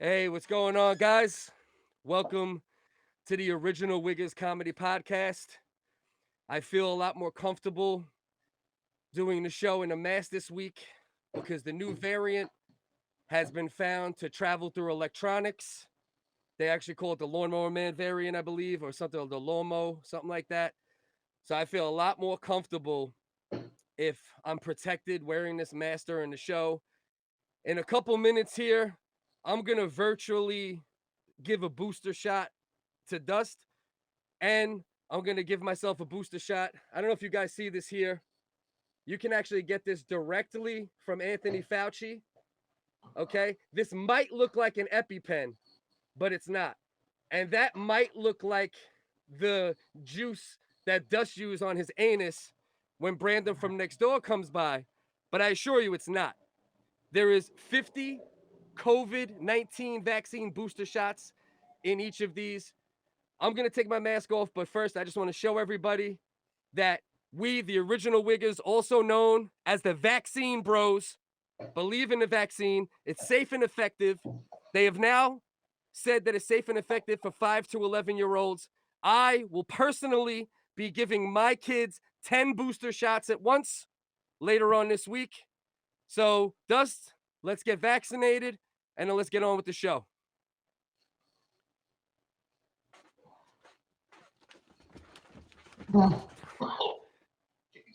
Hey, what's going on, guys? Welcome to the original WHiggaz comedy podcast. I feel a lot more comfortable doing the show in a mask this week because the new variant has been found to travel through electronics. They actually call it the Lawnmower Man variant, I believe, or something, the Lomo, something like that. So I feel a lot more comfortable if I'm protected wearing this mask during the show. In a couple minutes here, I'm going to virtually give a booster shot to Dust, and I'm going to give myself a booster shot. I don't know if you guys see this here. You can actually get this directly from Anthony Fauci. Okay. This might look like an EpiPen, but it's not. And that might look like the juice that Dust used on his anus when Brandon from next door comes by. But I assure you it's not. There is 50 COVID-19 vaccine booster shots in each of these. I'm going to take my mask off, but first I just want to show everybody that we, the original WHiggaz, also known as the Vaccine Bros, believe in the vaccine. It's safe and effective. They have now said that it's safe and effective for 5 to 11-year-olds. I will personally be giving my kids 10 booster shots at once later on this week. So, Dust, let's get vaccinated, and then let's get on with the show.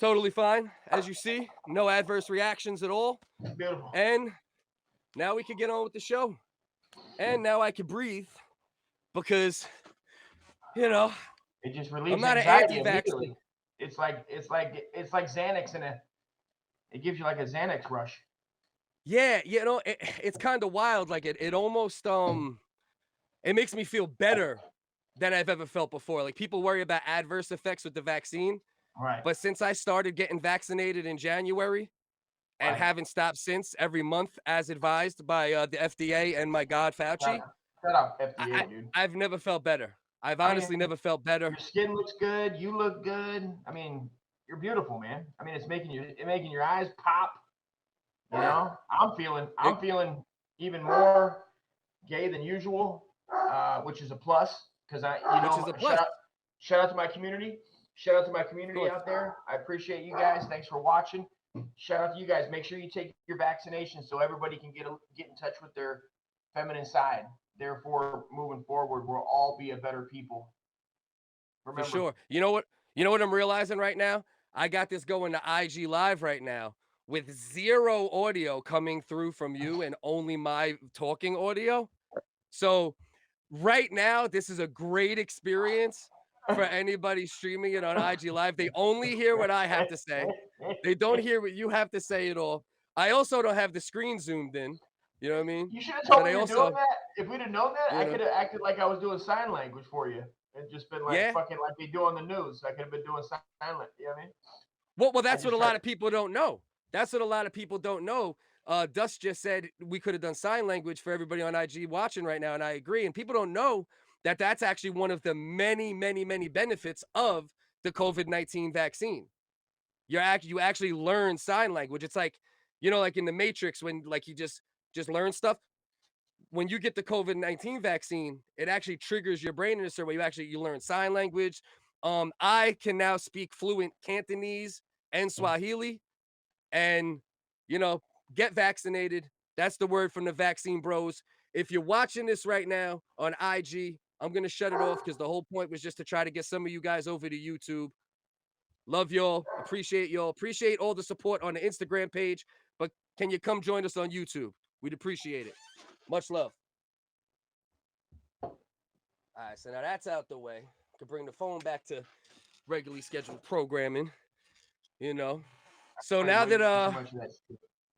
Totally fine, as you see. No adverse reactions at all. Beautiful. And now we can get on with the show. And now I can breathe because, you know, It just relieves I'm not an anxiety anti-vaxxer. immediately. It's like Xanax it gives you like a Xanax rush. Yeah, it's kind of wild. Like it almost it makes me feel better than I've ever felt before. Like people worry about adverse effects with the vaccine. Right. But since I started getting vaccinated in January and haven't stopped since, every month as advised by the FDA and my God Fauci, Shut up, FDA, dude. I've never felt better. I've honestly never felt better. Your skin looks good. You look good. I mean, you're beautiful, man. I mean, it's making your eyes pop. You know, I'm feeling even more gay than usual, which is a plus because shout out to my community. Shout out to my community out there. I appreciate you guys. Thanks for watching. Shout out to you guys. Make sure you take your vaccination so everybody can get in touch with their feminine side. Therefore, moving forward, we'll all be a better people. Remember. For sure. You know what I'm realizing right now? I got this going to IG Live right now with zero audio coming through from you and only my talking audio. So right now, this is a great experience for anybody streaming it on IG Live. They only hear what I have to say. They don't hear what you have to say at all. I also don't have the screen zoomed in. You know what I mean? You should have told me you're doing that. If we'd have known that, I could have acted like I was doing sign language for you and just been like fucking like they do on the news. I could have been doing sign language. You know what I mean? Well, that's what a lot of people don't know. That's what a lot of people don't know. Dust just said we could have done sign language for everybody on IG watching right now, and I agree. And people don't know that that's actually one of the many, many, many benefits of the COVID-19 vaccine. You actually learn sign language. It's like, like in the Matrix when like you just learn stuff. When you get the COVID-19 vaccine, it actually triggers your brain in a certain way. You learn sign language. I can now speak fluent Cantonese and Swahili, and get vaccinated. That's the word from the Vaccine Bros. If you're watching this right now on IG, I'm gonna shut it off because the whole point was just to try to get some of you guys over to YouTube. Love y'all. Appreciate y'all. Appreciate all the support on the Instagram page. But can you come join us on YouTube? We'd appreciate it. Much love. All right, so now that's out the way. Could bring the phone back to regularly scheduled programming. So now that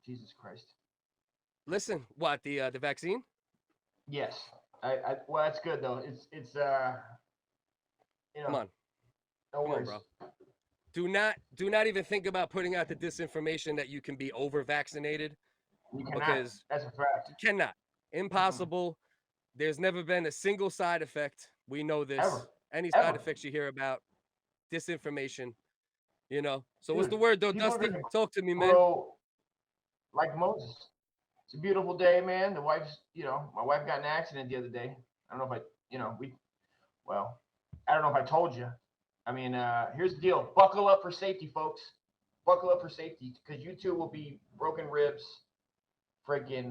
Jesus Christ. Listen, what the vaccine? Yes. Well, that's good though. It's Come on. No worries. Come on, bro. Do not even think about putting out the disinformation that you can be over vaccinated. You cannot. Because that's a fact. You cannot. Impossible. Mm-hmm. There's never been a single side effect. We know this. Any side effects you hear about, disinformation. So dude, what's the word though, Dusty? Talk to me, man. Bro, like Moses. It's a beautiful day, man. The wife's, my wife got in an accident the other day. I don't know if well, I don't know if I told you. I mean, here's the deal. Buckle up for safety, folks. Buckle up for safety because you two will be broken ribs, freaking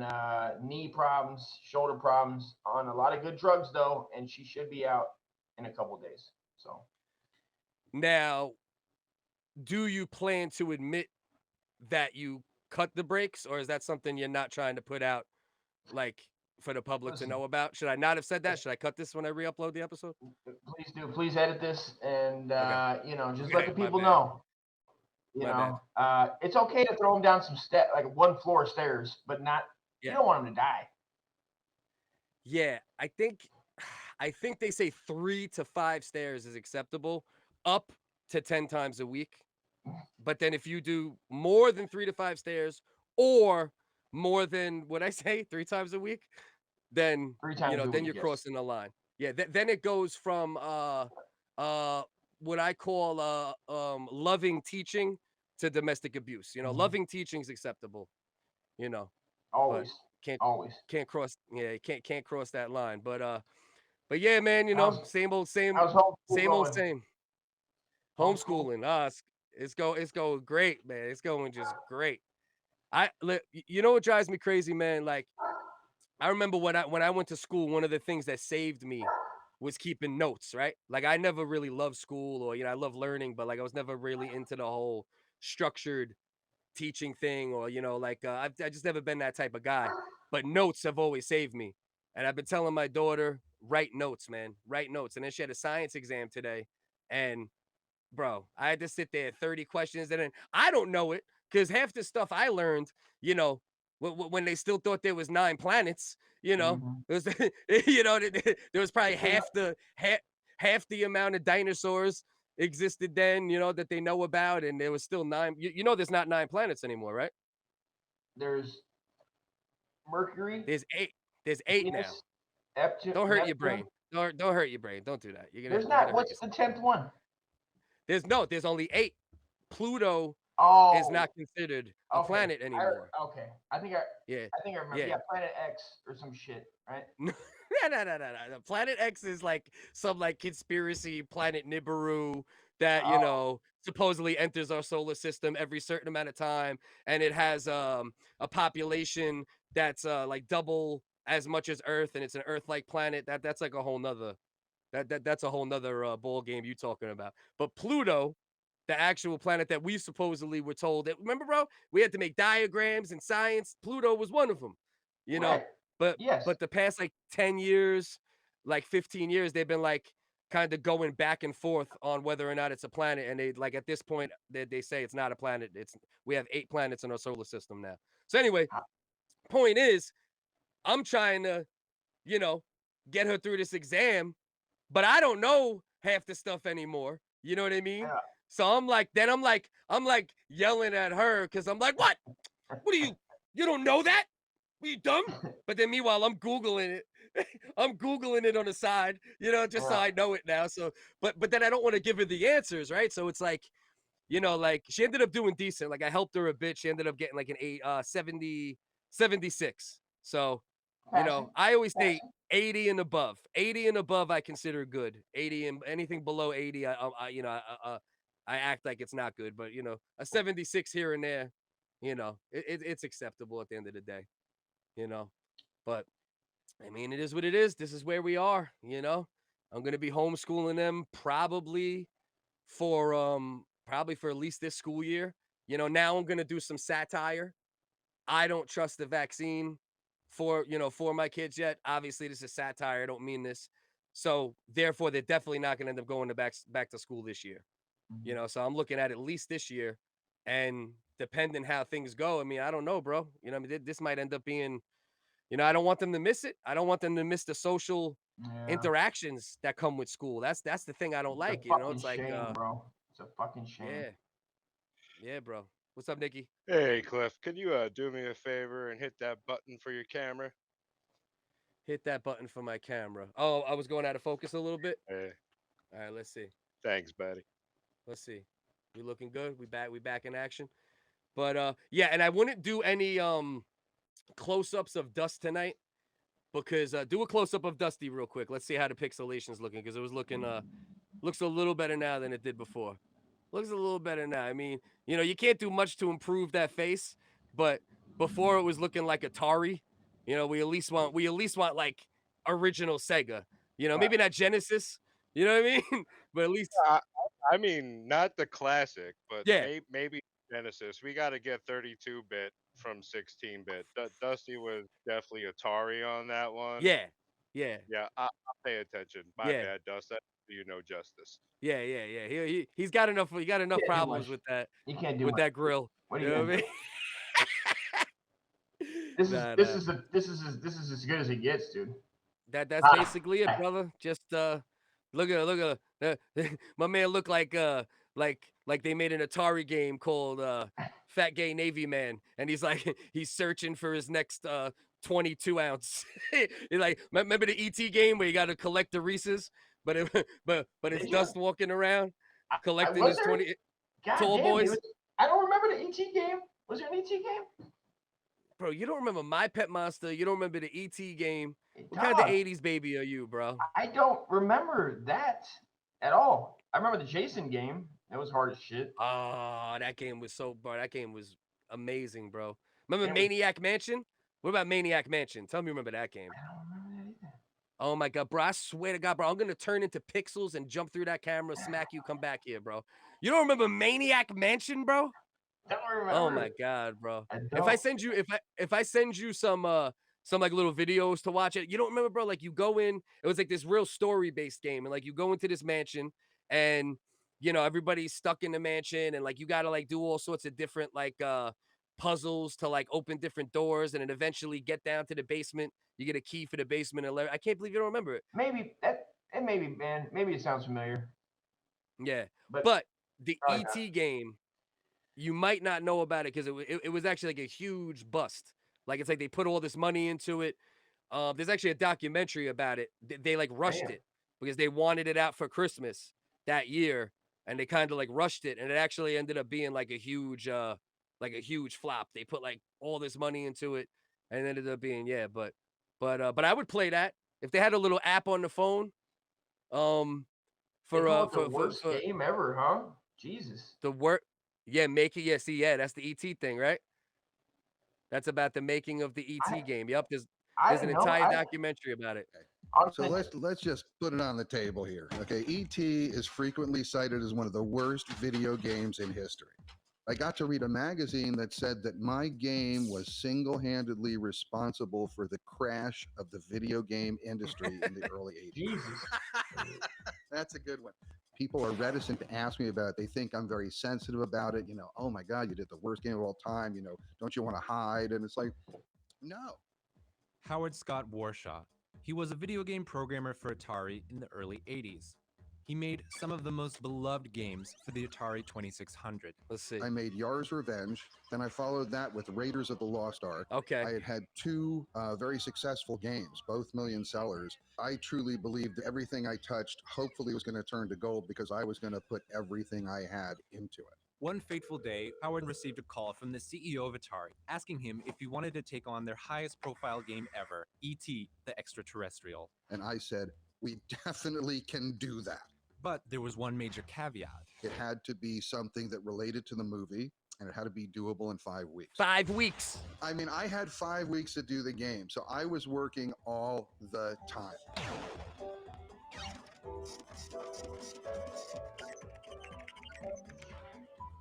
knee problems, shoulder problems on a lot of good drugs, though. And she should be out in a couple days. So Now, do you plan to admit that you cut the brakes, or is that something you're not trying to put out, like, for the public to listen, know about? Should I not have said that? Should I cut this when I re-upload the episode? please do. Please edit this and, Okay. just let Okay, the my people bad. know. My bad. It's okay to throw them down some like one floor of stairs, but not. You Yeah. don't want them to die. Yeah, I think they say 3 to 5 stairs is acceptable, up to 10 times a week. But then if you do more than 3 to 5 stairs or more than what I say 3 times a week, then, 3 times a then week, you're yes. crossing the line. Yeah, then it goes from uh what I call loving teaching to domestic abuse. Loving teaching is acceptable, you know, but Always, can't always. can't cross yeah, you can't cross that line. But yeah, man, How's same old how's homeschool same old going? same. Homeschool. Homeschooling, it's going great, man. It's going just great. You know what drives me crazy, man? Like I remember when I went to school, one of the things that saved me was keeping notes, right? Like I never really loved school or I love learning, but like I was never really into the whole structured teaching thing or I just never been that type of guy. But notes have always saved me. And I've been telling my daughter, write notes, man. Write notes. And then she had a science exam today and bro, I had to sit there 30 questions and then I don't know it because half the stuff I learned, you know, when they still thought there was 9 planets, Mm-hmm. it was, there was probably half the amount of dinosaurs existed then, that they know about, and there was still 9. There's not 9 planets anymore, right? There's Mercury, There's 8. There's 8 now. Venus, Neptune. Don't hurt your Neptune. brain. Don't hurt your brain. Don't do that. There's You're gonna not. hurt What's the yourself. 10th one? There's only 8. Pluto is Oh, not considered a okay. planet anymore. Okay. I think I. Yeah, I think I remember. yeah. Yeah, Planet X or some shit, right? No, no. Planet X is like some like conspiracy planet Nibiru that Oh, supposedly enters our solar system every certain amount of time, and it has a population that's like double as much as Earth, and it's an Earth-like planet. That's like a whole nother that's a whole nother ball game you talking about. But Pluto, the actual planet that we supposedly were told that remember, bro, we had to make diagrams in science. Pluto was one of them, you know. right. But Yes. but the past like 10 years, like 15 years, they've been like kind of going back and forth on whether or not it's a planet. And they like at this point they say it's not a planet. We have 8 planets in our solar system now. So anyway, point is, I'm trying to, you know, get her through this exam, but I don't know half the stuff anymore. You know what I mean? Yeah. So I'm like yelling at her because I'm like, what? What are you? You don't know that? Are you dumb? But then meanwhile, I'm Googling it. I'm Googling it on the side, just so Yeah. I know it now. So, but then I don't want to give her the answers, right? So it's like, like she ended up doing decent. Like I helped her a bit. She ended up getting like an 76. So, Passing. I always say Passing. 80 and above. 80 and above, I consider good. 80 and anything below 80, I act like it's not good. But a 76 here and there, it's acceptable at the end of the day. You know, but I mean, it is what it is. This is where we are. I'm gonna be homeschooling them probably for at least this school year. Now I'm gonna do some satire. I don't trust the vaccine for my kids yet. Obviously, this is satire. I don't mean this. So therefore, they're definitely not gonna end up going to back to school this year. Mhm. So I'm looking at least this year, and depending how things go, I mean, I don't know, bro. I mean, this might end up being, I don't want them to miss it. I don't want them to miss the social Yeah. interactions that come with school. That's the thing I don't It's a like. fucking It's like, shame, bro. It's a fucking shame. yeah, yeah, bro. What's up, Nikki? Hey, Cliff, can you do me a favor and hit that button for your camera? Hit that button for my camera. Oh, I was going out of focus a little bit. Hey, All right, let's see. thanks, buddy. Let's see. We looking good. We back in action. But yeah, and I wouldn't do any close-ups of Dust tonight because do a close-up of Dusty real quick. Let's see how the pixelation's looking because it was looking looks a little better now than it did before. Looks a little better now. I mean, you can't do much to improve that face, but before it was looking like Atari. We at least want like original Sega. Maybe not Genesis. You know what I mean? But at least I, I mean, not the classic, but yeah, maybe Genesis. We got to get 32-bit from 16-bit. Dusty was definitely Atari on that one. yeah, yeah, Yeah, I'll pay attention. My yeah, bad, Dust. I do you no justice. yeah, yeah, yeah. He's got enough. He got enough Can't do problems much. with that You can't do much. grill. What are You you know gonna what I do? mean? This Nah, is as good as it gets, dude. That's basically it, brother. Just look at my man look like they made an Atari game called Fat Gay Navy Man, and he's like he's searching for his next 22 ounce. He's like, remember the ET game where you got to collect the Reese's, but but it's Did Dust you? walking around I collecting was his there. 20 God tall damn, boys. I don't remember the ET game. Was there an ET game? Bro, you don't remember My Pet Monster? You don't remember the ET game? What kind of Dog, 80s baby are you, bro? I don't remember that at all. I remember the Jason game. That was hard as shit. Oh, that game was that game was amazing, bro. Remember And it was, Maniac Mansion? What about Maniac Mansion? Tell me you remember that game. I don't remember that either. Oh my god, bro. I swear to God, bro. I'm gonna turn into pixels and jump through that camera, smack you, come back here, bro. You don't remember Maniac Mansion, bro? Don't remember. Oh my god, bro. I If I don't. send you if I send you some like little videos to watch it, you don't remember, bro? Like you go in, it was like this real story-based game, and like you go into this mansion and everybody's stuck in the mansion, and like you gotta like do all sorts of different like puzzles to like open different doors and then eventually get down to the basement. You get a key for the basement. I can't believe you don't remember it. Maybe that. And maybe, man. Maybe it sounds familiar. Yeah. But But the probably not. ET game, you might not know about it because it was actually like a huge bust. Like it's like they put all this money into it. There's actually a documentary about it. They like rushed Damn. it because they wanted it out for Christmas that year, and they kind of like rushed it, and it actually ended up being like a huge flop. They put like all this money into it, and it ended up being but I would play that if they had a little app on the phone. They For call it the worst game ever, huh? Jesus. the work, yeah, make it. Yeah, see, yeah, that's the ET thing, right? That's about the making of the I ET game. Yep, I there's an didn't know. entire documentary about it. So Honestly, let's just put it on the table here. Okay, E.T. is frequently cited as one of the worst video games in history. I got to read a magazine that said that my game was single-handedly responsible for the crash of the video game industry in the early 80s. Jesus. That's a good one. People are reticent to ask me about it. They think I'm very sensitive about it. Oh my God, you did the worst game of all time. Don't you want to hide? And it's like, no. Howard Scott Warshaw. He was a video game programmer for Atari in the early 80s. He made some of the most beloved games for the Atari 2600. Let's see. I made Yar's Revenge. Then I followed that with Raiders of the Lost Ark. Okay. I had two very successful games, both million sellers. I truly believed everything I touched hopefully was going to turn to gold because I was going to put everything I had into it. One fateful day, Howard received a call from the CEO of Atari, asking him if he wanted to take on their highest profile game ever, E.T. the Extraterrestrial. And I said, we definitely can do that. But there was one major caveat. It had to be something that related to the movie, and it had to be doable in 5 weeks. 5 weeks. I mean, I had 5 weeks to do the game, so I was working all the time.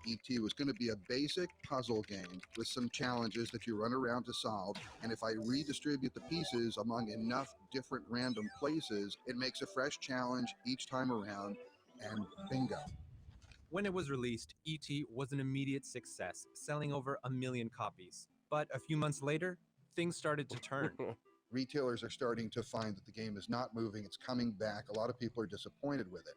E.T. was going to be a basic puzzle game with some challenges that you run around to solve, and if I redistribute the pieces among enough different random places, it makes a fresh challenge each time around, and bingo. When it was released, E.T. was an immediate success, selling over 1 million copies. But a few months later, things started to turn. Retailers are starting to find that the game is not moving, it's coming back. A lot of people are disappointed with it.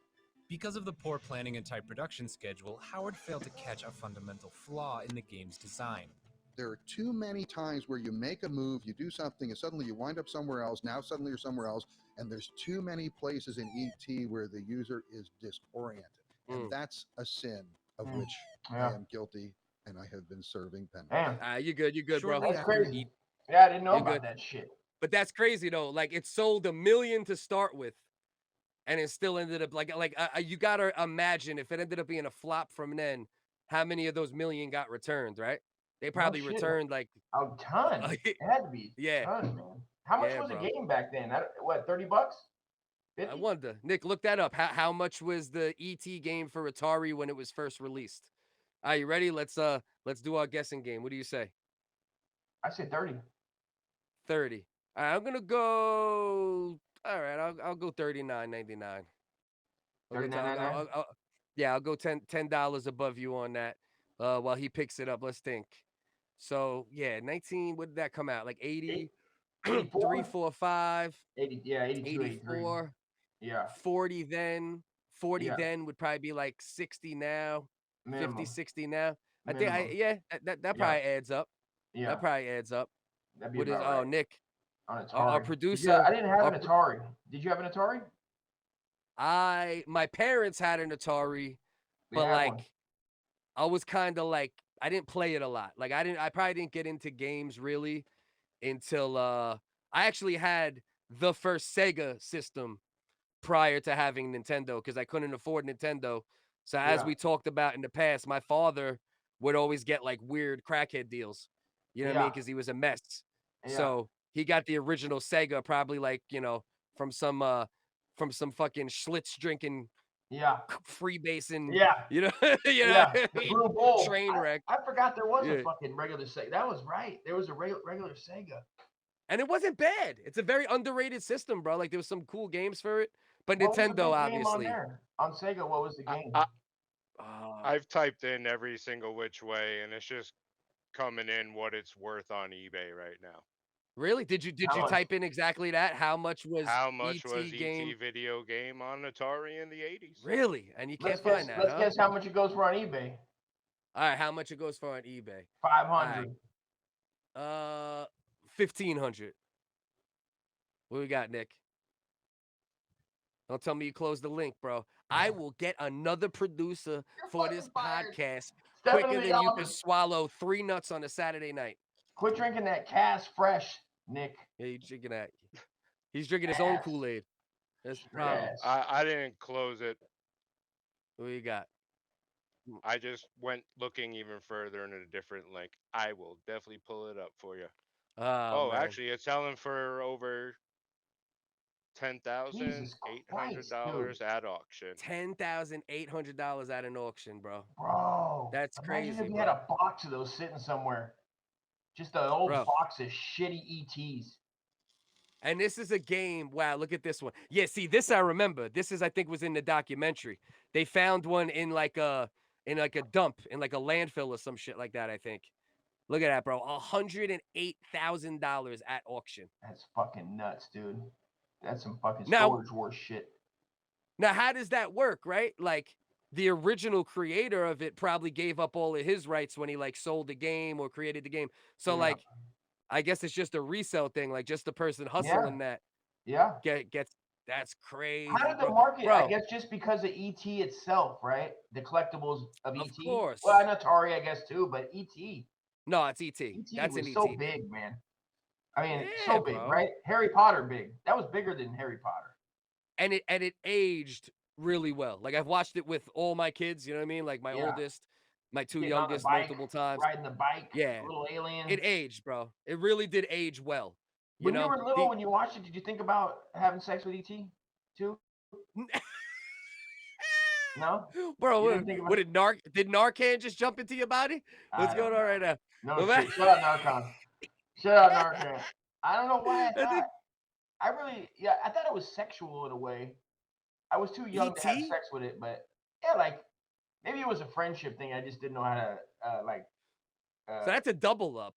Because of the poor planning and tight production schedule, Howard failed to catch a fundamental flaw in the game's design. There are too many times where you make a move, you do something, and suddenly you wind up somewhere else, now suddenly you're somewhere else, and there's too many places in ET where the user is disoriented. And that's a sin of which I am guilty, and I have been serving penance. Damn. You're good, bro. Shortly That's after crazy. Yeah, I didn't know You're about good. that shit. But that's crazy though. Like it sold 1 million to start with, and it still ended up like you gotta imagine if it ended up being a flop from then, how many of those million got returned, right? They No probably shit. returned like A ton. It had to be yeah, a ton, man. How much yeah, was a bro. game back then? What, $30? I 50? wonder, Nick, look that up. How much was the ET game for Atari when it was first released? Are you ready? Let's do our guessing game. What do you say? I say 30. 30. All right, I'm gonna go. All right, I'll go 39.99. I'll go. $39.99? Yeah, I'll go $10 above you on that. While he picks it up, let's think. So yeah, 19. What did that come out? Like 80, 84? 3, 4, 5, 80, yeah, 82, 83. 84, Yeah. 40 then. 40 Yeah. then would probably be like 60 now. Minimum. 50, 60 now. I think Minimum. yeah, that probably adds up. Yeah. That probably adds up. That'd be What is about right. Nick? On Atari. Our producer. I didn't have our an Atari. Did you have an Atari? My parents had an Atari, We but had like one. I was kind of like I didn't play it a lot. Like I probably didn't get into games really until I actually had the first Sega system prior to having Nintendo because I couldn't afford Nintendo. So as Yeah. we talked about in the past, my father would always get like weird crackhead deals. You know what I mean? Yeah. Because he was a mess. Yeah. So he got the original Sega, probably like, from some fucking Schlitz drinking Yeah. freebasing, Yeah. you Yeah. know, The Blue Bowl. train wreck. I forgot there was Yeah. a fucking regular Sega. That was right. There was a regular Sega. And it wasn't bad. It's a very underrated system, bro. Like there was some cool games for it, but What was the Nintendo big game on obviously. there? On Sega, what was the game? I've typed in every single which way, and it's just coming in what it's worth on eBay right now. Really? Did you How much? type in exactly that? How much was was game? ET video game on Atari in the 80s? Really? And you can't Let's guess. find that, Let's huh? guess how much it goes for on eBay. All right, how much it goes for on eBay? 500. 1,500. What we got, Nick? Don't tell me you closed the link, bro. I will get another producer for this podcast quicker than you can swallow 3 nuts on a Saturday night. Quit drinking that Cass Fresh, Nick. Yeah, you drinking that. He's drinking his own Kool-Aid. That's the problem. Yes. I didn't close it. What you got? I just went looking even further in a different link. I will definitely pull it up for you. Oh, man. Actually, it's selling for over $10,800 at auction. $10,800 at an auction, bro. Bro, That's imagine crazy, if you bro. had a box of those sitting somewhere. Just an old Bro. box of shitty ETs. And this is a game. Wow, look at this one. Yeah, see, this I remember. This is, I think, was in the documentary. They found one in like a dump, in like a landfill or some shit like that, I think. Look at that, bro. $108,000 at auction. That's fucking nuts, dude. That's some fucking Now- Storage Wars shit. Now, how does that work, right? Like the original creator of it probably gave up all of his rights when he like sold the game or created the game. So Yeah. like, I guess it's just a resale thing, like just the person hustling that Yeah. gets. That's crazy. How did the bro. market? Bro, I guess just because of ET itself, right? The collectibles of ET. course. Well, and Atari, I guess too, but ET. No, it's ET. ET That's was an so ET. big, man. I mean, Yeah, so big, bro. right? Harry Potter big. That was bigger than Harry Potter. And it aged really well. Like I've watched it with all my kids. You know what I mean? Like my Yeah. oldest, my 2 Getting on the youngest, bike, multiple times. riding the bike. Yeah. Little alien. It aged, bro. It really did age well. When you were little, when you watched it, did you think about having sex with ET too? No, Bro, You didn't think about what did Narcan just jump into your body? What's going on right now? No Well, shit. Shut out Narcan. Shut out Narcan. I don't know why I I think- thought. I thought it was sexual in a way. I was too young to have ET? sex with it, but yeah, like maybe it was a friendship thing. I just didn't know how to So that's a double up.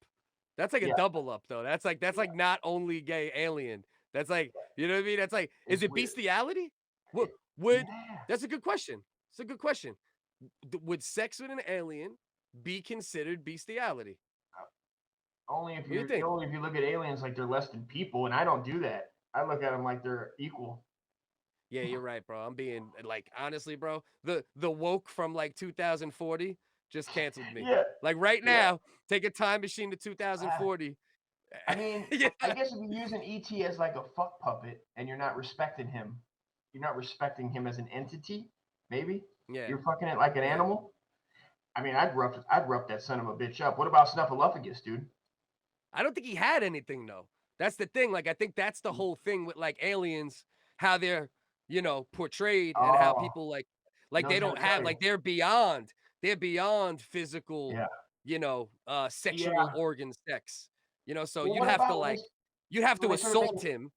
That's like a yeah. double up though. That's like not only gay alien. That's like, you know what I mean? That's like, is It's it weird. bestiality? Would Yeah. That's a good question. It's a good question. Would sex with an alien be considered bestiality? Only if do you you think? only if you look at aliens like they're less than people, and I don't do that. I look at them like they're equal. Yeah, you're right, bro. I'm being like, honestly, bro, the woke from like 2040 just canceled me. Yeah. Like right Yeah. now, take a time machine to 2040 I mean, Yeah. I guess if you're using ET as like a fuck puppet and you're not respecting him as an entity, maybe Yeah. you're fucking it like an Yeah. animal. I mean, I'd rough that son of a bitch up. What about Snuffleupagus, dude? I don't think he had anything though. That's the thing. Like, I think that's the whole thing with like aliens, how they're, portrayed and how Oh, people like they knows how don't to have tell like you. they're beyond physical, Yeah. sexual Yeah. organ sex. So Well, you'd what have to about when like you'd have when to they started assault making him,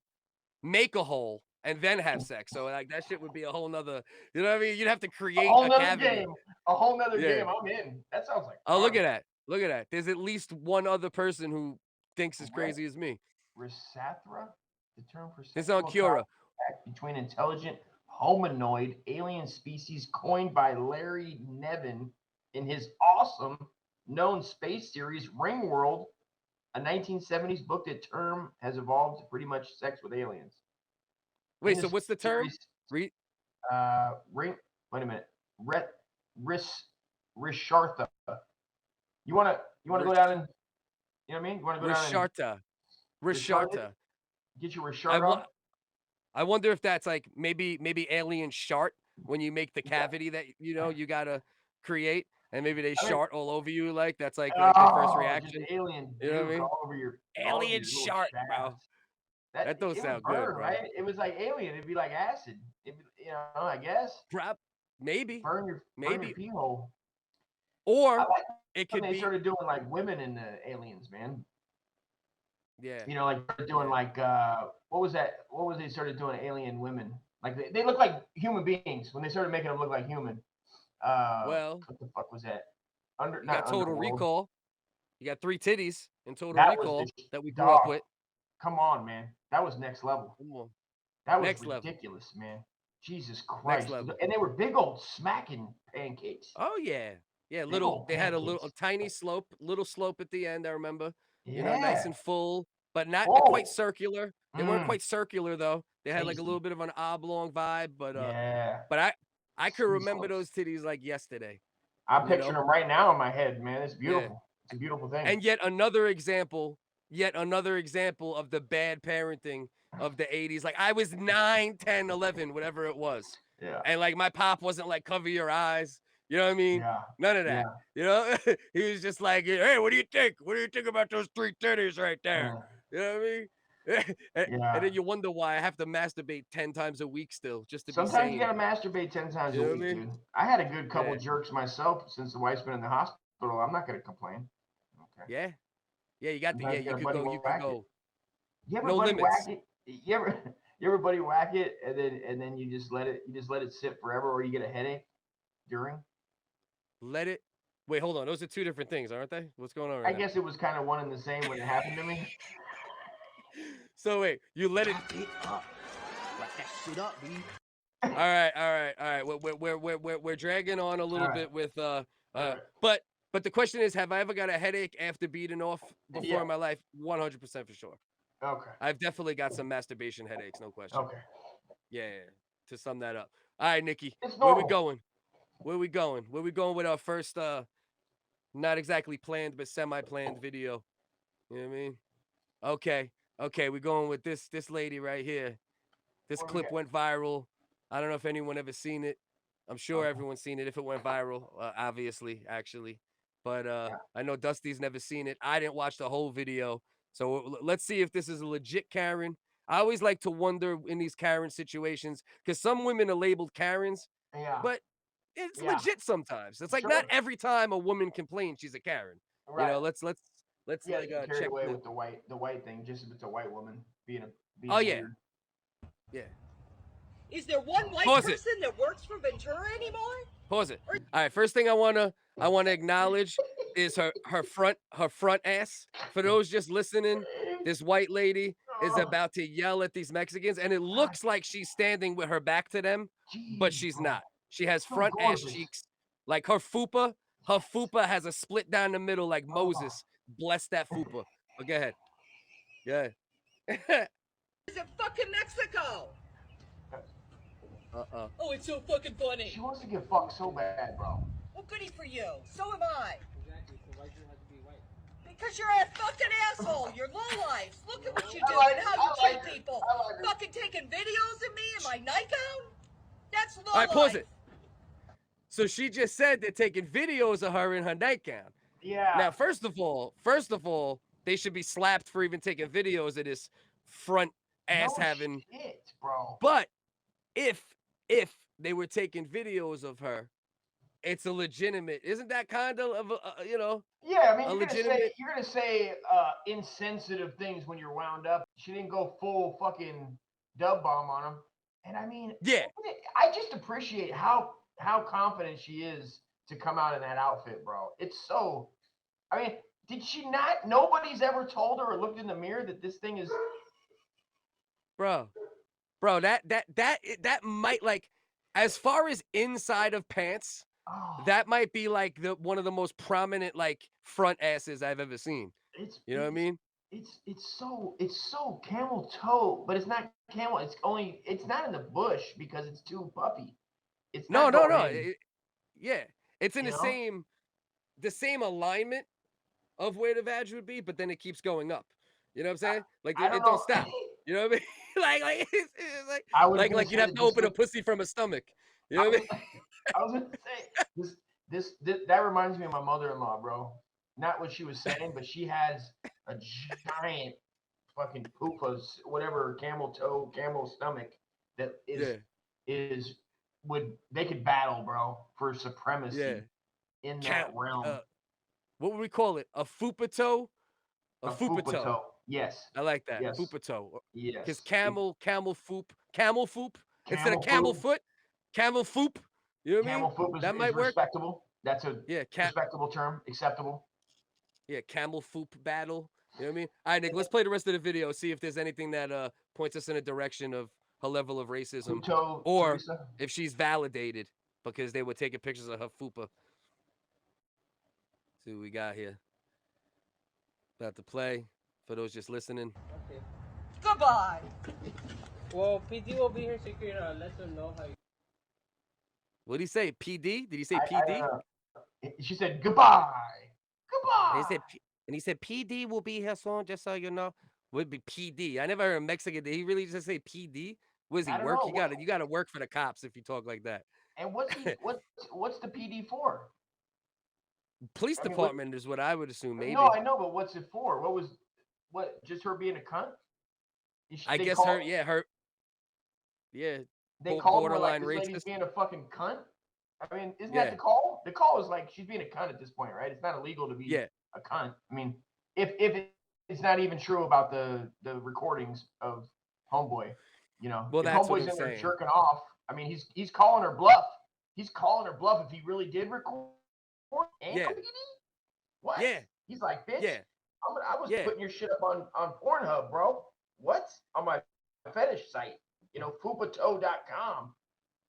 make a hole, and then have sex. So like that shit would be a whole nother, you know what I mean? You'd have to a create whole a nother cavity. game? A whole nother Yeah. game. I'm in. That sounds like Oh, look fun. at that. Look at that. There's at least one other person who thinks as crazy as me. Risathra, the term for It's on sexual Cura. contact between intelligent hominoid alien species, coined by Larry Nevin in his awesome known space series Ringworld, a 1970s book. The term has evolved to pretty much sex with aliens. Wait, In so this what's the term? series, Wait a minute. Rishartha. You wanna go down and you know what I mean? You wanna go down and Risharta. get your Richard on? I wonder if that's like maybe alien shart when you make the cavity that you gotta create, and maybe they shart all over you. Like that's like their first Just reaction. alien You know what I puke mean? all over your Alien little shart, bro. shaft. That don't It would sound good, burn, bro. right? It was like alien. It'd be like acid. I guess Maybe, burn your maybe, pee hole. I or like it when could they be. started doing like women in the aliens, man. Yeah. Like they're doing like what was that? What was they started doing alien women? Like they look like human beings when they started making them look like human. Well, What the fuck was that? you Not got Total Underworld. Recall. You got 3 titties in Total That was Recall the that we grew up dog. with. Come on, man. That was next level. Come on. That was Next level. ridiculous, man. Jesus Next Christ. level. And they were big old smacking pancakes. Oh yeah. Yeah, Big old they had a pancakes. tiny slope, little slope at the end, I remember. Yeah. Nice and full, but not Full. quite circular. They weren't quite circular though. They had like a Tasty. little bit of an oblong vibe, but Yeah. but I could Sea remember slopes. those titties like yesterday. I'm picturing them right now in my head, man. It's beautiful. Yeah. It's a beautiful thing. And yet another example of the bad parenting of the 80s. Like I was 9, 10, 11, whatever it was. Yeah. And like my pop wasn't like cover your eyes. You know what I mean? Yeah. None of that. Yeah. He was just like, hey, what do you think? What do you think about those 3 titties right there? You know what I mean? And then you wonder why I have to masturbate 10 times a week still just to be Sometimes you sane. gotta masturbate 10 times You know a what I week, mean? dude. I had a good couple Yeah. jerks myself since the wife's been in the hospital. I'm not gonna complain. Okay. Yeah. Yeah, you got Sometimes you could buddy go, you whack could go. You ever No buddy limits. whack it? You ever buddy whack it and then you just let it sit forever, or you get a headache during? Let it. Wait, hold on. Those are 2 different things, aren't they? What's going on right I now? guess it was kind of one and the same when it happened to me. So wait, you let it. Wrap it up. Wrap that shit up, B. All right. We're dragging on a little bit with but the question is, have I ever got a headache after beating off before in my life? 100% for sure. Okay. I've definitely got some masturbation headaches, no question. Okay. Yeah. To sum that up. All right, Nikki. It's Where we normal. going? Where we going? Where we going with our first not exactly planned but semi-planned video? You know what I mean? Okay, we're going with this lady right here. This What we clip got? went viral. I don't know if anyone ever seen it. I'm sure everyone's seen it if it went viral, obviously, actually. But I know Dusty's never seen it. I didn't watch the whole video. So let's see if this is a legit Karen. I always like to wonder in these Karen situations because some women are labeled Karens, Yeah. but it's Yeah. legit sometimes. It's like Sure. not every time a woman complains she's a Karen. Right. You know, let's Yeah, like you carry check away the, with the white thing, just if it's a white woman being Oh, yeah. weird. Yeah. Is there one white Pause it. person that works for Ventura anymore? Pause it. All right, first thing I wanna acknowledge is her front ass. For those just listening, this white lady is about to yell at these Mexicans, and it looks like she's standing with her back to them, but Jeez, she's bro. not. She has So front ass gorgeous. cheeks. Like her FUPA has a split down the middle like Moses. Bless that FUPA. But go ahead. Yeah. Is it fucking Mexico? Oh, it's so fucking funny. She wants to get fucked so bad, bro. Well, goody for you. So am I. Exactly. So why does it have to be white? Because you're a fucking asshole. You're lowlifes. Look at what you do I like and it. how I you like treat it. people. I like it. Fucking taking videos of me in my nightgown? That's lowlife. All right, pause it. So she just said they're taking videos of her in her nightgown. Yeah. Now, first of all, they should be slapped for even taking videos of this front ass No having. shit, bro. But if they were taking videos of her, it's a legitimate. Isn't that kind of a, you know? Yeah, I mean, a you're legitimate. gonna say insensitive things when you're wound up. She didn't go full fucking dub bomb on him, and I mean, Yeah. I just appreciate how confident she is to come out in that outfit, bro. It's so. I mean, did she not? Nobody's ever told her or looked in the mirror that this thing is. Bro, that might, like, as far as inside of pants, Oh, that might be like one of the most prominent like front asses I've ever seen. You know what I mean? It's so camel toe, but it's not camel. It's not in the bush because it's too puffy. It's No, not no, going no. in, Yeah, it's in you the know? same alignment of where the vag would be, but then it keeps going up. You know what I'm saying? Like I it don't don't know. stop. You know what I mean? like it's I was gonna like you'd say have that to open a pussy from a stomach. You know I what I was, mean? I was gonna say this that reminds me of my mother-in-law, bro. Not what she was saying, but she has a giant fucking poopas, whatever camel toe, camel stomach that is they could battle, bro, for supremacy Yeah. in that realm. What would we call it? A FUPA toe? A A FUPA fupa toe. toe. Yes. I like that. Yes. FUPA toe. Yes. Because camel FUP. Instead of Camel camel foot, camel FUP. You know what I mean? Camel foot That is might work. respectable. That's a Yeah, respectable term. Acceptable. yeah, camel FUP battle. You know what I mean? All right, Nick, let's play the rest of the video, see if there's anything that points us in a direction of her level of racism, Puto, or Teresa. if she's validated because they were taking pictures of her FUPA. See what we got here. About to play for those just listening. Okay. Goodbye. Well, PD will be here so you can let them know how you. What did he say? PD? Did he say I PD? don't know. She said goodbye. Goodbye. And he said PD will be here soon, just so you know. Would be PD. I never heard Mexican. Did he really just say PD? What does he I don't work? know. You gotta work for the cops if you talk like that. And what's the PD for? Police I mean, department is what I would assume, maybe. No, I know, but what's it for? What? Just her being a cunt? I guess her. Yeah, They called her borderline like this lady's racist. being a fucking cunt. I mean, isn't Yeah. that the call? The call is like she's being a cunt at this point, right? It's not illegal to be Yeah. a cunt. I mean, if it's not even true about the recordings of Homeboy, you know, Well, if that's what Homeboy's I'm in there saying. jerking off, I mean, he's calling her bluff. He's calling her bluff if he really did record. And Yeah. What? Yeah. He's like, bitch. Yeah. I was Yeah. putting your shit up on Pornhub, bro. What? On my fetish site, you know, FUPAToe.com.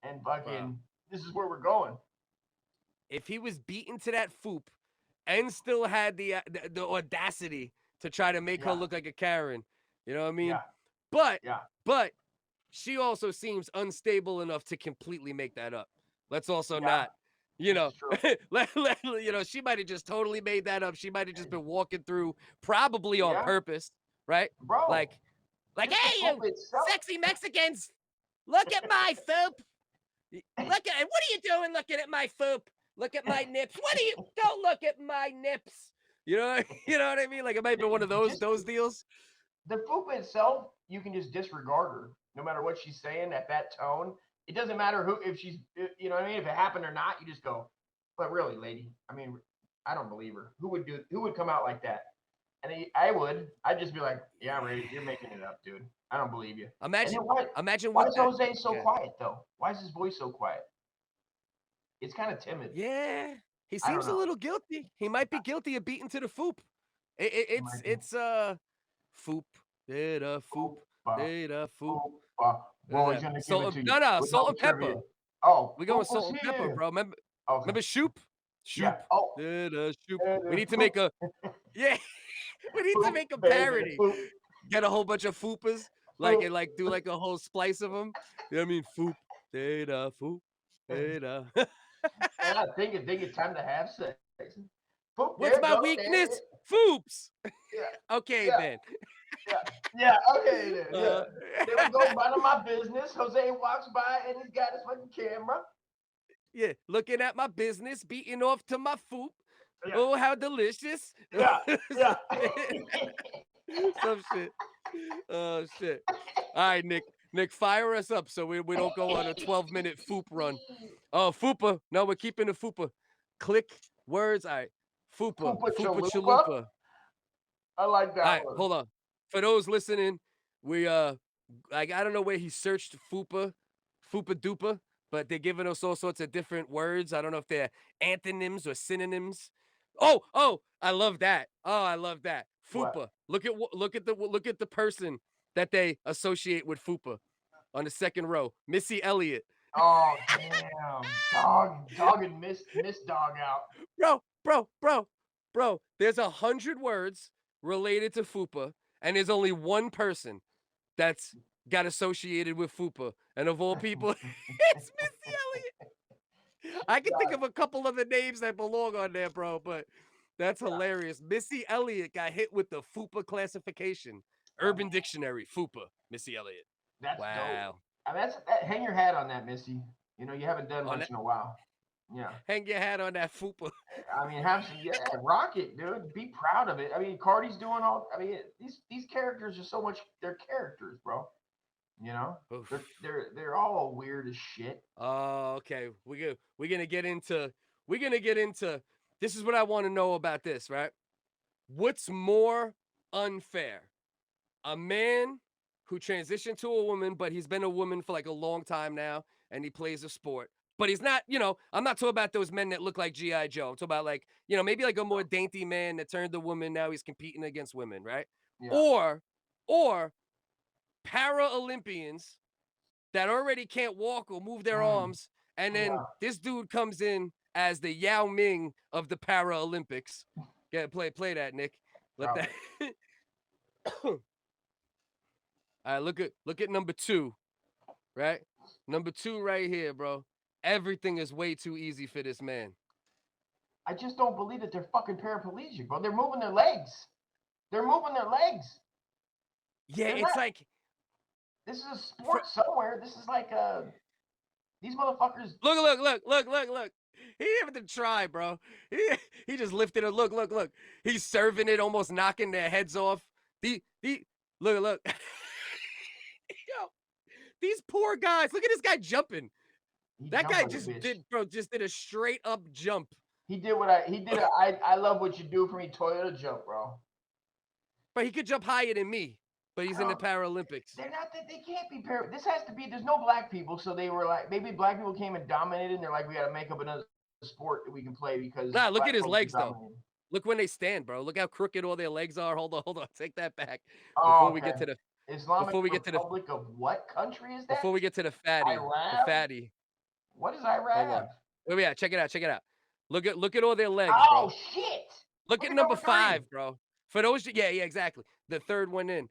And fucking, This is where we're going. If he was beaten to that FUP and still had the audacity to try to make her look like a Karen, you know what I mean? Yeah. But she also seems unstable enough to completely make that up. Let's also not, you know, you know, she might have just totally made that up. She might have just been walking through, probably on purpose, right? Bro. Like, hey, you sexy Mexicans, look at my FUP. What are you doing looking at my FUP? Look at my nips. Don't look at my nips. You know what I mean? Like, it might be one of those deals. The FUPA itself, you can just disregard her, no matter what she's saying at that tone. It doesn't matter if she's, you know what I mean? If it happened or not, you just go, but really, lady, I mean, I don't believe her. Who would come out like that? And I'd just be like, yeah, Ray, you're making it up, dude. I don't believe you. Imagine why is Jose so quiet though? Why is his voice so quiet? It's kind of timid. Yeah, he seems a little guilty. He might be guilty of beating to the FUP. It's FUP, data FUP, data FUP. Well, he's gonna give it to you. No, salt and pepper. Oh, we going salt and pepper, bro. Remember Shoop? Yeah. Oh, Shoop. We need to make a we need to make a parody. Get a whole bunch of FUPAs, and do like a whole splice of them. You know what I mean? FUP, data, FUP, data. I think it's time to have sex. What's my weakness? Foops. Yeah. Okay, Yeah. then. Yeah. Okay then. Yeah. Uh, They would go minding my business. Jose walks by and he's got his fucking camera. yeah, looking at my business, beating off to my foop. Yeah. Oh, how delicious. Yeah. Yeah. Some shit. Oh, shit. All right, Nick. Nick, fire us up so we don't go on a 12-minute foop run. Oh, FUPA. No, we're keeping the FUPA. Click words. All right. FUPA. FUPA FUPA chalupa? chalupa. I like All that right, one. hold on. For those listening, we like I don't know where he searched FUPA dupa, but they're giving us all sorts of different words. I don't know if they're antonyms or synonyms. Oh, I love that. Oh, I love that. What? FUPA. Look at the person that they associate with FUPA on the second row. Missy Elliott. Oh damn. Dog and miss dog out. Bro. There's 100 words related to FUPA, and there's only one person that's got associated with FUPA. And of all people, it's Missy Elliott. I can think of a couple of the names that belong on there, bro, but that's hilarious. Missy Elliott got hit with the FUPA classification. Urban Dictionary, FUPA, Missy Elliott. That's Wow. dope. Hang your hat on that, Missy. You know, you haven't done much in a while. Yeah. Hang your hat on that FUPA. I mean, have some, rock it, dude. Be proud of it. I mean, Cardi's doing all. I mean, these characters are so much. They're characters, bro. You know, they're all weird as shit. Oh, okay. We're gonna get into. This is what I want to know about this, right? What's more unfair? A man who transitioned to a woman, but he's been a woman for like a long time now, and he plays a sport. But he's not, I'm not talking about those men that look like G.I. Joe. I'm talking about like, maybe like a more dainty man that turned to woman. Now he's competing against women, right? Yeah. Or Paralympians that already can't walk or move their arms. And then this dude comes in as the Yao Ming of the Paralympics. Yeah, play that, Nick. Let that. All right, look at number 2, right? Number 2 right here, bro. Everything is way too easy for this man. I just don't believe that they're fucking paraplegic, bro. They're moving their legs. Yeah, it's like this is a sport somewhere. This is like these motherfuckers. Look. He didn't even try, bro. He just lifted it. Look. He's serving it, almost knocking their heads off. Look. Yo, these poor guys. Look at this guy jumping. That guy just did a straight up jump. He did I love what you do for me, Toyota jump, bro. But he could jump higher than me. But he's in the Paralympics. They're not that they can't be This has to be. There's no black people, so they were like, maybe black people came and dominated, and they're like, we got to make up another sport that we can play because. Nah, look at his legs though. Look when they stand, bro. Look how crooked all their legs are. Hold on. Take that back. Before we get to the Islamic Republic of what country is that? Before we get to the fatty. Iraq? The fatty. What is Iraq? Oh yeah, check it out. Look at all their legs, bro. Oh shit! Look at number 5, bro. For those, yeah, exactly. The third one in.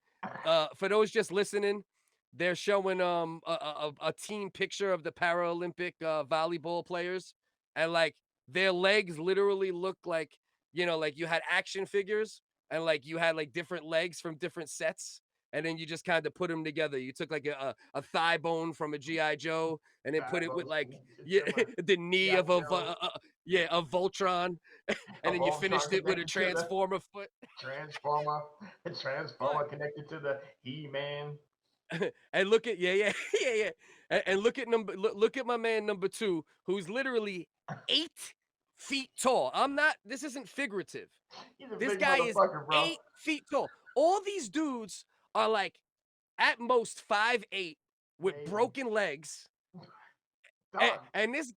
For those just listening, they're showing a team picture of the Paralympic volleyball players, and like their legs literally look like like you had action figures, and like you had like different legs from different sets, and then you just kind of put them together. You took like a thigh bone from a G.I. Joe, and then put it with like the knee of a Voltron, and then you finished it with a Transformer foot. Transformer connected to the He-Man. And look at yeah. And look at my man number 2, who's literally 8 feet tall. This isn't figurative. This guy is 8 feet tall. All these dudes are like at most 5'8" with broken legs. And this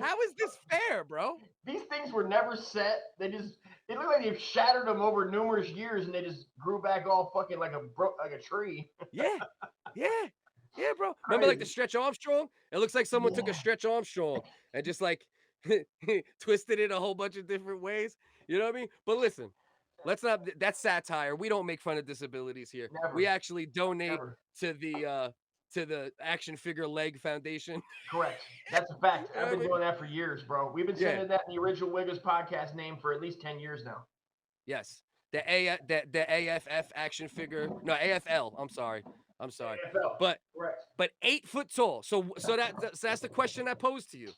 how is this fair, bro? These things were never set. It looked like they've shattered them over numerous years, and they just grew back all fucking like a tree. Yeah, bro. Remember like the Stretch Armstrong? It looks like someone took a Stretch Armstrong and just like twisted it a whole bunch of different ways. You know what I mean? But listen, that's satire. We don't make fun of disabilities here. Never. We actually donate to the Action Figure Leg Foundation. Correct. That's a fact. I've been doing that for years, bro. We've been sending that in the original WHiggaz podcast name for at least 10 years now. Yes. The AFF action figure. No, AFL. I'm sorry. AFL. But Correct. 8 foot tall. So that's the question I posed to you.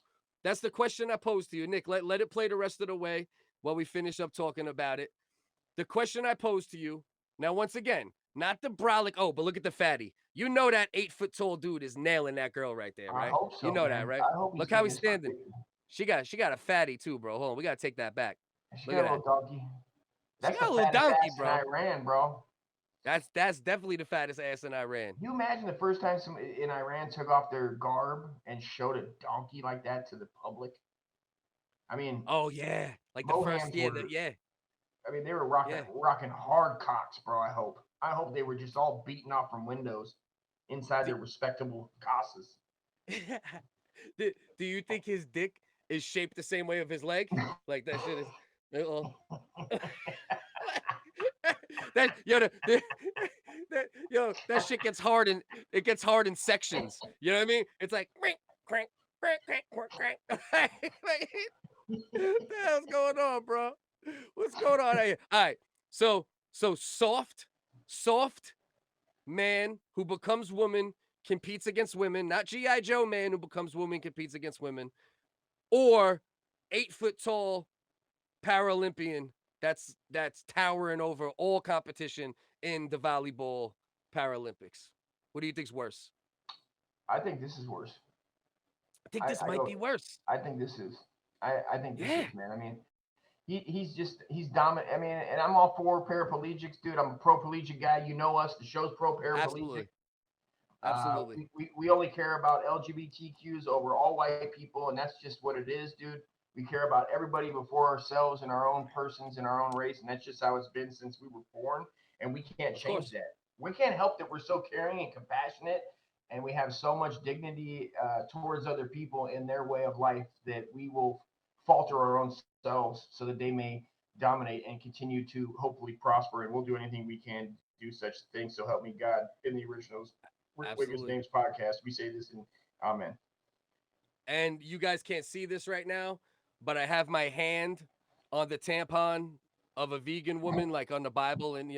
That's the question I posed to you, Nick. Let it play the rest of the way while we finish up talking about it. The question I posed to you. Now, once again, not the brolic. Oh, but look at the fatty. You know that 8 foot tall dude is nailing that girl right there, right? I hope so. You know man. that, right? I hope Look how he's getting standing. this She got a fatty too, bro. Hold on, we gotta take that back. She Look got at a that. little donkey. That's got the a little fattest donkey, ass bro. in Iran, bro. That's definitely the fattest ass in Iran. You imagine the first time some in Iran took off their garb and showed a donkey like that to the public? I mean, Oh yeah, like the first Mohams year. were, Yeah. I mean, they were rocking hard cocks, bro. I hope they were just all beaten off from windows inside their respectable casas. Do you think his dick is shaped the same way of his leg? Like that shit is. That shit gets hard and it gets hard in sections. You know what I mean? It's like crank, crank, crank, crank, crank. What the hell's going on, bro? What's going on here? All right. So soft man who becomes woman competes against women, not G.I. Joe man who becomes woman competes against women, or 8 foot tall Paralympian that's towering over all competition in the volleyball Paralympics. What do you think's worse? I think this is worse. I think this might be worse. I think this is. I think this is, man. I mean, he's dominant. I mean, and I'm all for paraplegics, dude. I'm a pro collegiate guy. You know us. The show's pro paraplegic. Absolutely. We only care about LGBTQs over all white people, and that's just what it is, dude. We care about everybody before ourselves and our own persons and our own race, and that's just how it's been since we were born. And we can't change that. We can't help that we're so caring and compassionate, and we have so much dignity towards other people in their way of life that we will falter our own selves so that they may dominate and continue to hopefully prosper. And we'll do anything we can to do such things. So help me God. In the originals, WHiggaz Names podcast, we say this in Amen. And you guys can't see this right now, but I have my hand on the tampon of a vegan woman, like on the Bible and,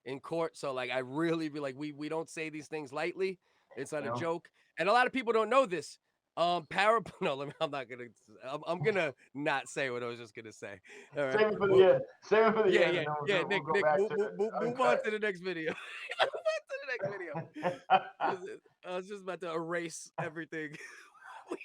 in court. So like, I really be like, we don't say these things lightly. It's not a joke. And a lot of people don't know this. I'm not gonna not say what I was just gonna say. All right. Save it for the end. Save it for the end. Yeah. Nick, move on to the next video. I was just about to erase everything.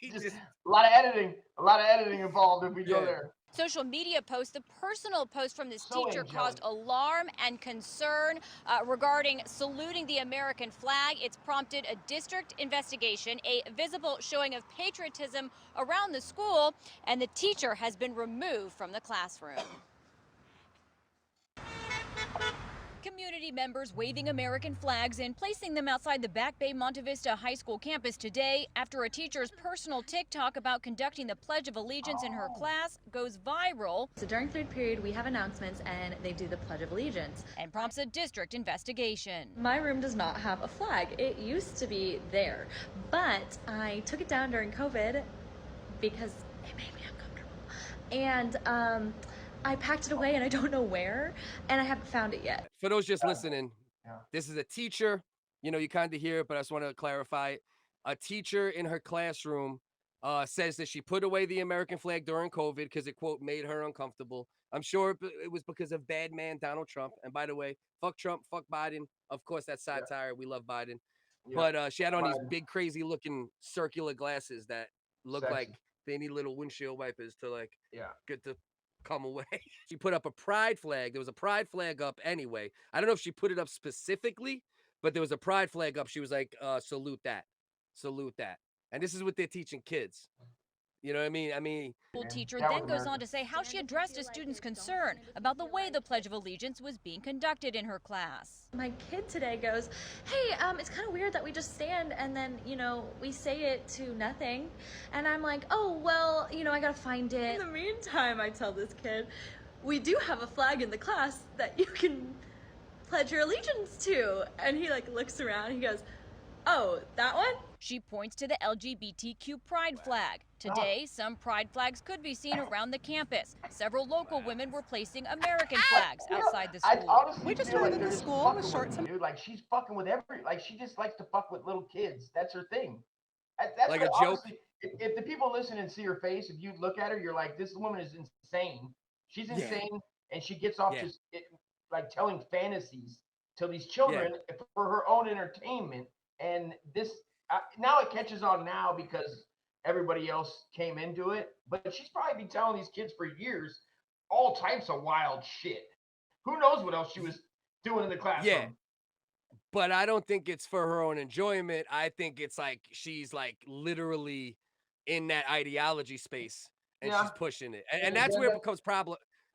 Just a lot of editing involved if we go there. Social media post, the personal post from this teacher caused alarm and concern regarding saluting the American flag. It's prompted a district investigation, a visible showing of patriotism around the school, and the teacher has been removed from the classroom. Community members waving American flags and placing them outside the Back Bay Monte Vista High School campus today after a teacher's personal TikTok about conducting the Pledge of Allegiance in her class goes viral. So during third period, we have announcements and they do the Pledge of Allegiance. And prompts a district investigation. My room does not have a flag. It used to be there, but I took it down during COVID because it made me uncomfortable. And I packed it away and I don't know where, and I haven't found it yet. For those just listening, this is a teacher. You kind of hear it, but I just want to clarify it. A teacher in her classroom says that she put away the American flag during COVID because it, quote, made her uncomfortable. I'm sure it was because of bad man Donald Trump. And by the way, fuck Trump, fuck Biden. Of course, that's satire. We love Biden. But she had on these big, crazy looking circular glasses that look like they need little windshield wipers to get to come away. She put up a pride flag. There was a pride flag up anyway. I don't know if she put it up specifically, but there was a pride flag up. She was like, salute that. And this is what they're teaching kids. You know what I mean? School teacher then goes on to say how she addressed a student's concern about the way the Pledge of Allegiance was being conducted in her class. My kid today goes, hey, it's kind of weird that we just stand and then, we say it to nothing. And I'm like, oh, well, I gotta find it. In the meantime, I tell this kid, we do have a flag in the class that you can pledge your allegiance to. And he looks around and he goes, Oh, that one? She points to the LGBTQ pride flag. Today, some pride flags could be seen around the campus. Several local women were placing American flags outside the I school. honestly feel like they're just fucking with me, dude. Like she's fucking with like she just likes to fuck with little kids. That's her thing. That's Like what, a joke? honestly, if the people listen and see her face, if you look at her, you're like, this woman is insane. She's insane, and she gets off just like telling fantasies to these children for her own entertainment. And this now it catches on now because everybody else came into it. But she's probably been telling these kids for years all types of wild shit. Who knows what else she was doing in the classroom? Yeah. But I don't think it's for her own enjoyment. I think it's like she's like literally in that ideology space and she's pushing it. And that's where it becomes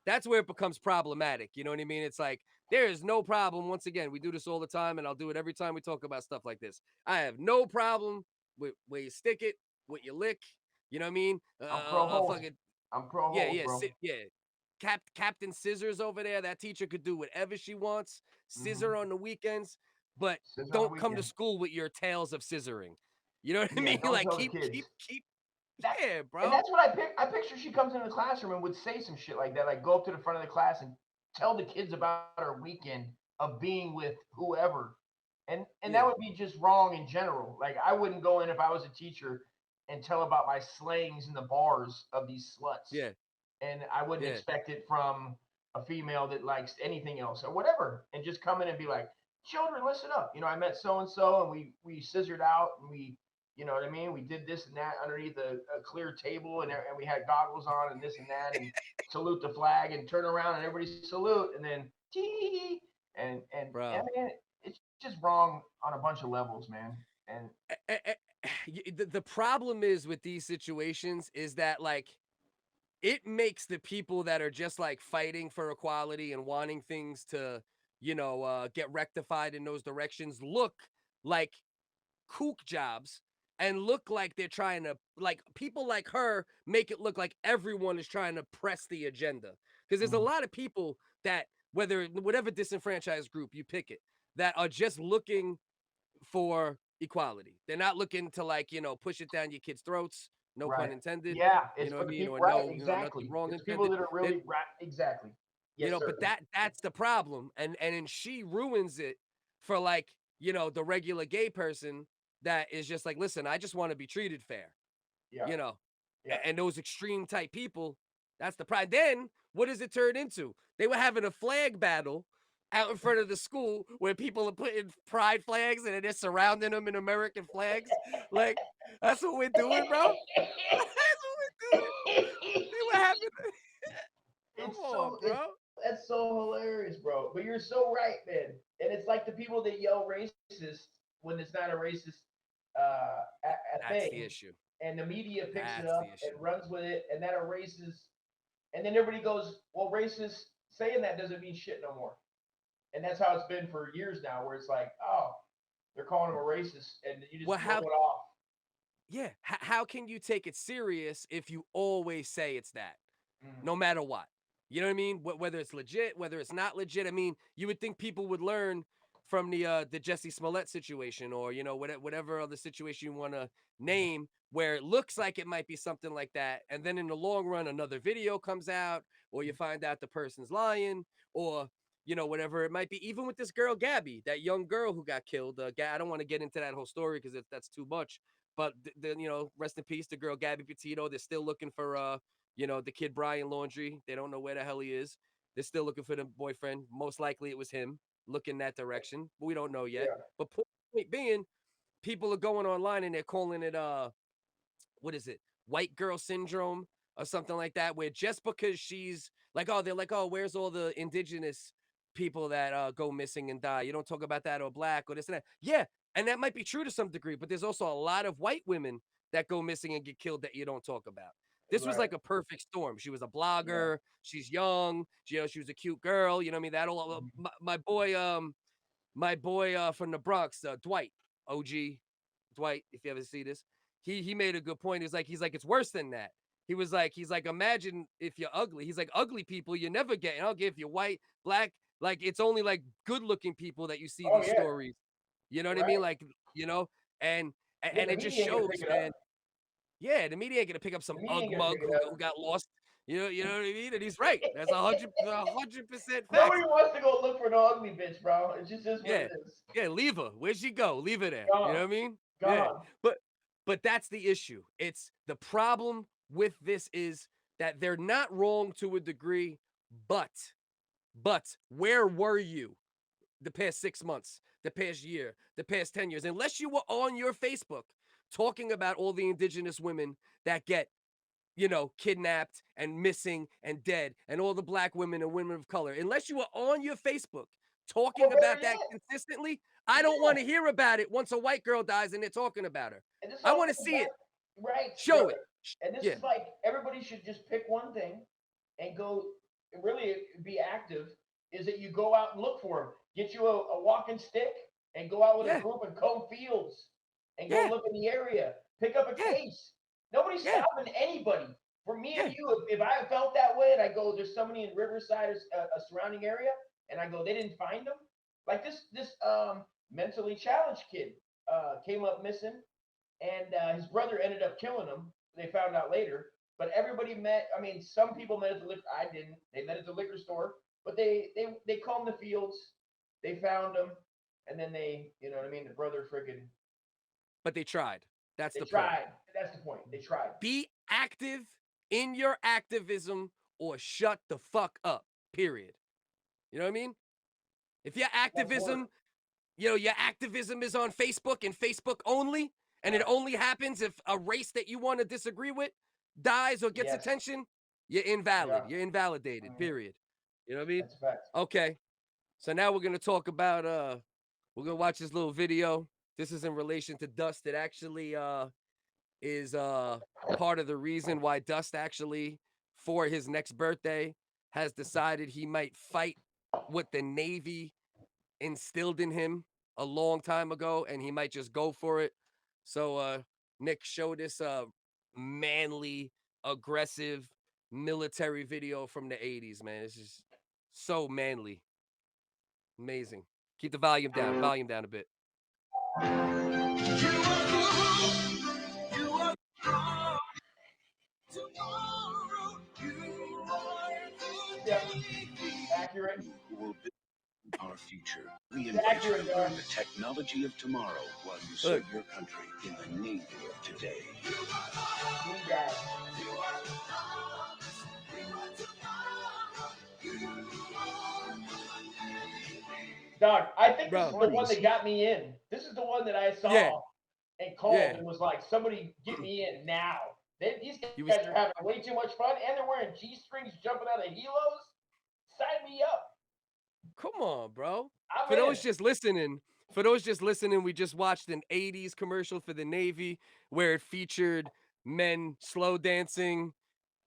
that's where it becomes problematic. You know what I mean? It's like there is no problem. Once again, we do this all the time, and I'll do it every time we talk about stuff like this. I have no problem with where you stick it, what you lick. You know what I mean? I'm pro holes. I'm pro holes, bro. Captain Scissors over there. That teacher could do whatever she wants. Scissor on the weekends, but don't come to school with your tales of scissoring. You know what I mean? Like keep. Yeah, bro. And that's what I picture she comes into the classroom and would say some shit like that, like go up to the front of the class and tell the kids about her weekend of being with whoever. And that would be just wrong in general. Like I wouldn't go in if I was a teacher and tell about my slayings in the bars of these sluts. Yeah. And I wouldn't expect it from a female that likes anything else or whatever. And just come in and be like, children, listen up. You know, I met so-and-so and we scissored out and we, you know what I mean? We did this and that underneath a clear table and we had goggles on and this and that and salute the flag and turn around and everybody salute and then tee and I mean, it's just wrong on a bunch of levels, man. And the problem is with these situations is that like it makes the people that are just like fighting for equality and wanting things to, you know, get rectified in those directions look like kook jobs and look like they're trying to, like people like her make it look like everyone is trying to press the agenda. Because there's a lot of people that, whatever disenfranchised group you pick it, that are just looking for equality. They're not looking to like, you know, push it down your kids' throats. No pun intended. Yeah, you it's know what I mean? people, Or exactly. nothing wrong it's people that are really exactly. Yes, you know, sir. but that's the problem. And she ruins it for like, you know, the regular gay person that is just like, listen, I just want to be treated fair. Yeah. You know, and those extreme type people, that's the problem. Then what does it turn into? They were having a flag battle out in front of the school where people are putting pride flags and they're surrounding them in American flags. Like, that's what we're doing, bro. That's what we're doing. They were having that's so hilarious, bro. But you're so right, man. And it's like the people that yell racist when it's not a racist that's thing. the issue. And the media picks it up and runs with it, and that are racist. And then everybody goes, well, racist saying that doesn't mean shit no more. And that's how it's been for years now, where it's like, oh, they're calling him a racist, and you just blow it off. Yeah. How can you take it serious if you always say it's that, no matter what? You know what I mean? Whether it's legit, whether it's not legit. I mean, you would think people would learn from the Jussie Smollett situation, or you know, whatever other situation you want to name, where it looks like it might be something like that, and then in the long run, another video comes out, or you find out the person's lying, or you know, whatever it might be. Even with this girl Gabby, that young girl who got killed. I don't want to get into that whole story because that's too much. But you know, rest in peace, the girl Gabby Petito. They're still looking for you know, the kid Brian Laundrie. They don't know where the hell he is. They're still looking for the boyfriend. Most likely it was him looking that direction, but we don't know yet. But point being, people are going online and they're calling it what is it? White girl syndrome or something like that, where just because she's like, oh, they're like, oh, where's all the indigenous people that go missing and die? You don't talk about that, or black or this and that. Yeah, and that might be true to some degree, but there's also a lot of white women that go missing and get killed that you don't talk about. This was like a perfect storm. She was a blogger. She's young. You know, she was a cute girl. You know what I mean? That'll my boy from the Bronx, Dwight, OG Dwight. If you ever see this, he made a good point. He's like, it's worse than that. He's like, imagine if you're ugly. He's like, ugly people you never get. And I'll give you white, black. Like it's only like good looking people that you see these stories. You know what I mean? Like, you know, and Yeah, the it just media ain't gonna shows, pick it man. up. Yeah, the media ain't gonna pick up some The media ug ain't gonna mug pick it up. who got lost. You know what I mean? And he's right. That's 100% facts. Nobody wants to go look for no ugly bitch, bro. It just is what Yeah, it is. yeah. Leave her. Where'd she go? Leave her there. Gone. You know what I mean? Gone. Yeah. But that's the issue. It's the problem with this is that they're not wrong to a degree, but where were you the past 6 months, the past year, the past 10 years? Unless you were on your Facebook talking about all the indigenous women that get, kidnapped and missing and dead, and all the black women and women of color. Unless you were on your Facebook talking about that consistently, I don't want to hear about it once a white girl dies and they're talking about her. I want to see it. Right. Show brother. it. And this is like everybody should just pick one thing and go really be active. Is that you go out and look for them. Get you a walking stick and go out with a group and comb fields and go look in the area. Pick up a case. Nobody's stopping anybody. For me and you, if I felt that way and I go, there's somebody in Riverside, a surrounding area, and I go, they didn't find them. Like this mentally challenged kid came up missing, and his brother ended up killing him. They found out later. But everybody met. I mean, some people met at the liquor. I didn't. They met at the liquor store. But they combed the fields. They found him, and then you know what I mean. The brother friggin'. But they tried. That's the point. They tried. That's the point. They tried. Be active in your activism or shut the fuck up. Period. You know what I mean? If your activism, your activism is on Facebook and Facebook only, and it only happens if a race that you want to disagree with dies or gets attention, you're invalid. You're invalidated. Period. You know what I mean? That's facts. Okay. So now we're gonna talk about we're gonna watch this little video. This is in relation to Dust. It actually is part of the reason why Dust actually, for his next birthday, has decided he might fight what the Navy instilled in him a long time ago, and he might just go for it. So Nick, show this manly, aggressive military video from the 80s, man. It's just so manly. Amazing. Keep the volume down. Volume down a bit. Accurate. Our future. We invite you to learn the technology of tomorrow while you serve your country in the Navy of today. Dog, I think this is the one that got me in. This is the one that I saw and called and was like, somebody get me in now. These guys are having way too much fun, and they're wearing G-strings, jumping out of helos. Sign me up. Come on, bro. I'm for in. those just listening, we just watched an 80s commercial for the Navy where it featured men slow dancing,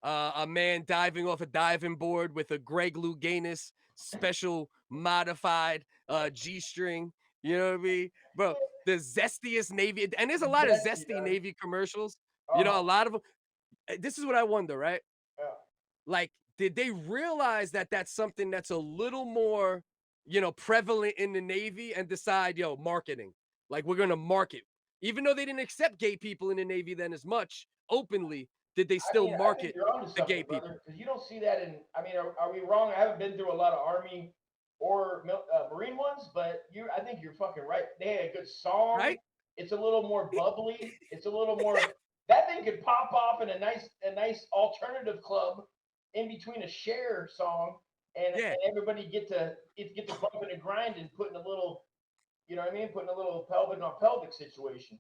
a man diving off a diving board with a Greg Louganis special modified G-string. You know what I mean? Bro, the zestiest Navy, and there's a lot of zesty Navy commercials. You know, a lot of them. This is what I wonder, right? Like, did they realize that that's something that's a little more, prevalent in the Navy and decide, marketing, like we're going to market, even though they didn't accept gay people in the Navy then as much openly, did they still market the gay people? Because you don't see that in, are we wrong? I haven't been through a lot of Army or Marine ones, but I think you're fucking right. They had a good song. Right? It's a little more bubbly. It's a little more, that thing could pop off in a nice alternative club in between a Cher song, and everybody get to bumping and grinding, putting a little, you know what I mean, putting a little pelvic on pelvic situation.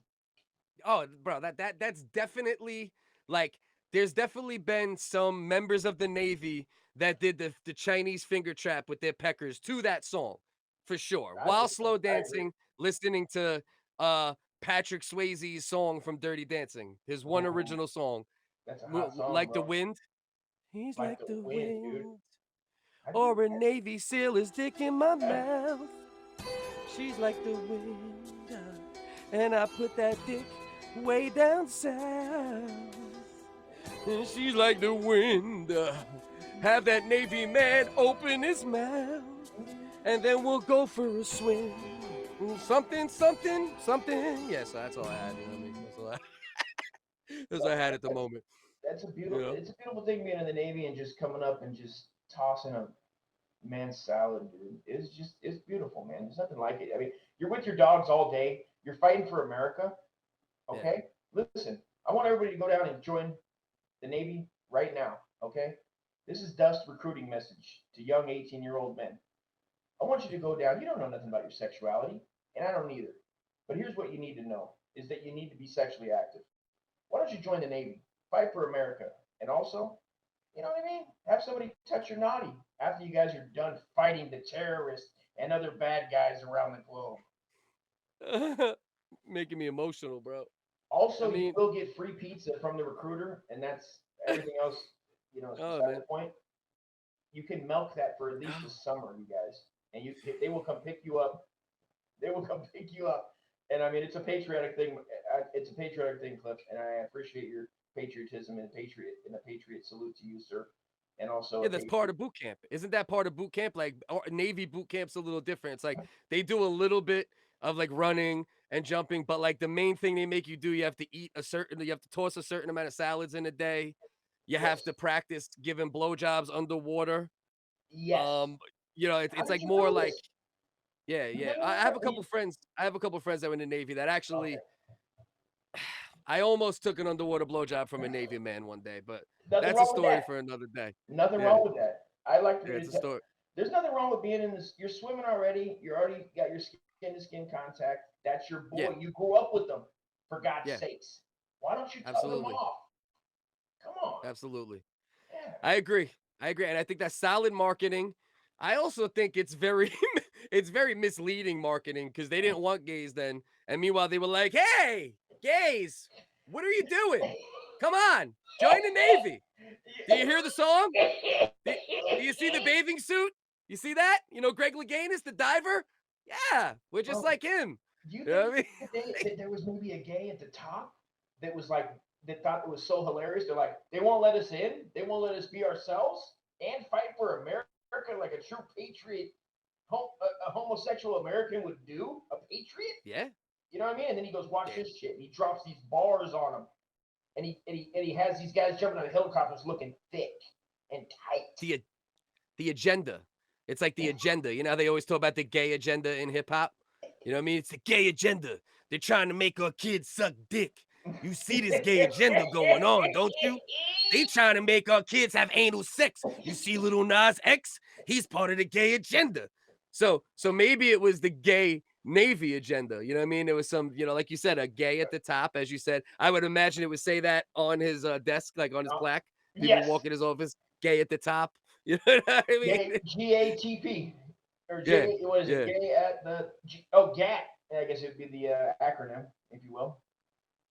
Oh, bro, that's definitely, like, there's definitely been some members of the Navy that did the Chinese finger trap with their peckers to that song, for sure. While slow dancing, listening to Patrick Swayze's song from Dirty Dancing, his one original song, That's a hot song, like bro. The Wind. He's like the wind, dude. or a Navy SEAL is dick in my mouth. She's like the wind, and I put that dick way down south. And she's like the wind, have that Navy man open his mouth, and then we'll go for a swim. something. Yeah, so that's all I had. You know what I mean? That's all I had at the moment. That's a beautiful. You know? It's a beautiful thing being in the Navy and just coming up and just tossing a man's salad, dude. It's beautiful, man. There's nothing like it. I mean, you're with your dogs all day. You're fighting for America. Okay, listen. I want everybody to go down and join the Navy right now. Okay, this is Dust recruiting message to young 18-year-old men. I want you to go down. You don't know nothing about your sexuality, and I don't either. But here's what you need to know: is that you need to be sexually active. Why don't you join the Navy? Fight for America, and also, you know what I mean? Have somebody touch your naughty after you guys are done fighting the terrorists and other bad guys around the globe. Making me emotional, bro. Also, you will get free pizza from the recruiter, and that's everything else, is beside the point. You can milk that for at least the summer, you guys, and they will come pick you up. They will come pick you up, and I mean, it's a patriotic thing. It's a patriotic thing, Cliff, and I appreciate your patriotism and a patriot salute to you, sir. And also, that's part of boot camp. Isn't that part of boot camp? Like Navy boot camp's a little different. It's like they do a little bit of like running and jumping, but like the main thing they make you do, you have to you have to toss a certain amount of salads in a day. You have to practice giving blowjobs underwater. Yes. It's like more like, yeah. I have a couple friends. That were in the Navy that actually, I almost took an underwater blowjob from a Navy man one day, but that's a story for another day. Nothing wrong with that. I like to. It's a story. There's nothing wrong with being in this. You're swimming already. You already got your skin to skin contact. That's your boy. Yeah. You grew up with them, for God's sakes. Why don't you tell them off? Come on. Absolutely. Yeah. I agree. And I think that's solid marketing. I also think it's very misleading marketing because they didn't want gays then. And meanwhile, they were like, hey, gays, what are you doing? Come on, join the Navy. Do you hear the song? Do you see the bathing suit? You see that? Greg Louganis, the diver? Yeah, we're just like him. Do you think that there was maybe a gay at the top that was like, that thought it was so hilarious? They're like, they won't let us in. They won't let us be ourselves and fight for America like a true patriot, a homosexual American would do. A patriot? Yeah. You know what I mean? And then he goes, watch this shit. And he drops these bars on him. And he has these guys jumping out of helicopters looking thick and tight. The agenda. It's like the agenda. You know how they always talk about the gay agenda in hip hop? You know what I mean? It's the gay agenda. They're trying to make our kids suck dick. You see this gay agenda going on, don't you? They trying to make our kids have anal sex. You see Lil Nas X? He's part of the gay agenda. So maybe it was the gay Navy agenda. You know what I mean? There was some, like you said, a gay at the top, as you said. I would imagine it would say that on his desk, like on his plaque. People walk in his office, gay at the top. You know what I mean? GATP. Or what is it? Gay at the GAT. I guess it would be the acronym, if you will.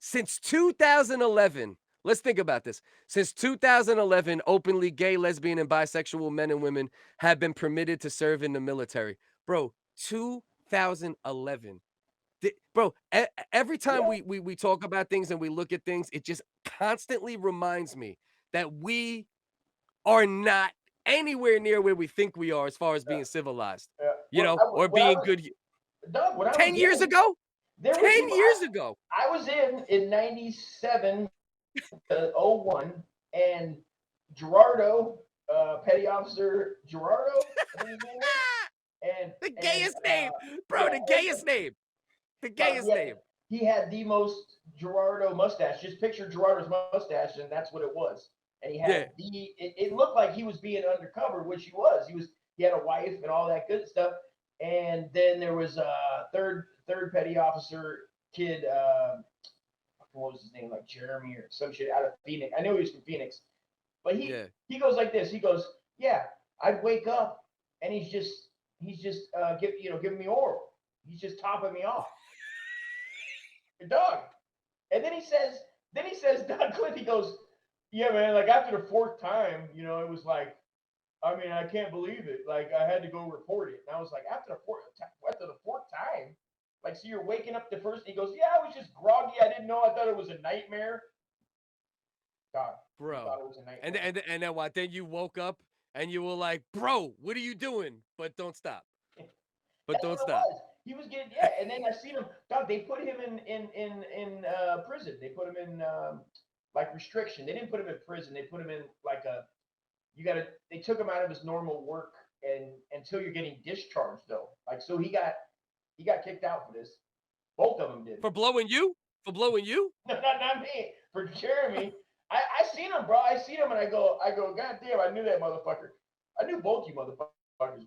Since 2011, let's think about this. Since 2011, openly gay, lesbian, and bisexual men and women have been permitted to serve in the military. Bro, 2011. Bro, every time we talk about things and we look at things, it just constantly reminds me that we are not anywhere near where we think we are as far as being civilized, or being good. Doug, 10 years ago? 10 years ago. I was in 97, 01, and Gerardo, Petty Officer Gerardo, and the gayest name, bro, the gayest name. The gayest name. He had the most Gerardo mustache. Just picture Gerardo's mustache, and that's what it was. And he had it looked like he was being undercover, which he was. He had a wife and all that good stuff. And then there was a third petty officer kid, what was his name, like Jeremy or some shit out of Phoenix. I know he was from Phoenix, but he goes like this. He goes, yeah, I'd wake up and he's just giving me oral. He's just topping me off. Dog. And then he says, Doug Cliff, he goes, yeah, man, like after the fourth time, it was like, I mean, I can't believe it. Like, I had to go report it. And I was like, after the fourth time? Like, so you're waking up the first, he goes, yeah, I was just groggy. I didn't know. I thought it was a nightmare. God, bro. I thought it was a nightmare. And then what? Then you woke up and you were like, bro, what are you doing? But don't stop. Don't stop. He was getting and then I seen him. Dog, they put him in prison. They put him in like restriction. They didn't put him in prison. They put him in like a they took him out of his normal work and until you're getting discharged though. Like so he got kicked out for this. Both of them did. For blowing you? For blowing you? No, not me. For Jeremy. I seen him, bro. I seen him and I go, God damn, I knew that motherfucker. I knew both you motherfuckers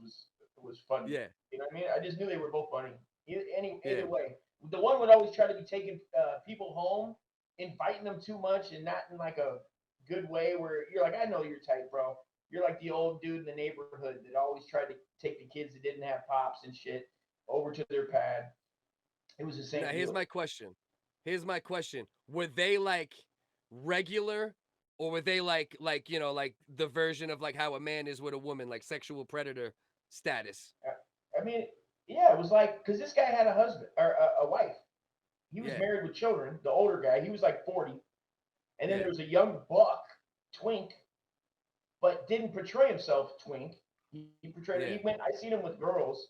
was funny. Yeah. You know what I mean? I just knew they were both funny. Either way. The one would always try to be taking people home, inviting them too much and not in like a good way where you're like, I know you're tight, bro. You're like the old dude in the neighborhood that always tried to take the kids that didn't have pops and shit over to their pad. It was the same. Now, here's my question. Were they like regular or were they like you know, like the version of like how a man is with a woman, like sexual predator status? I mean, yeah, it was like, because this guy had a husband or a wife. He was married with children. The older guy, he was like 40. And then there was a young buck, twink, but didn't portray himself twink. He portrayed I seen him with girls.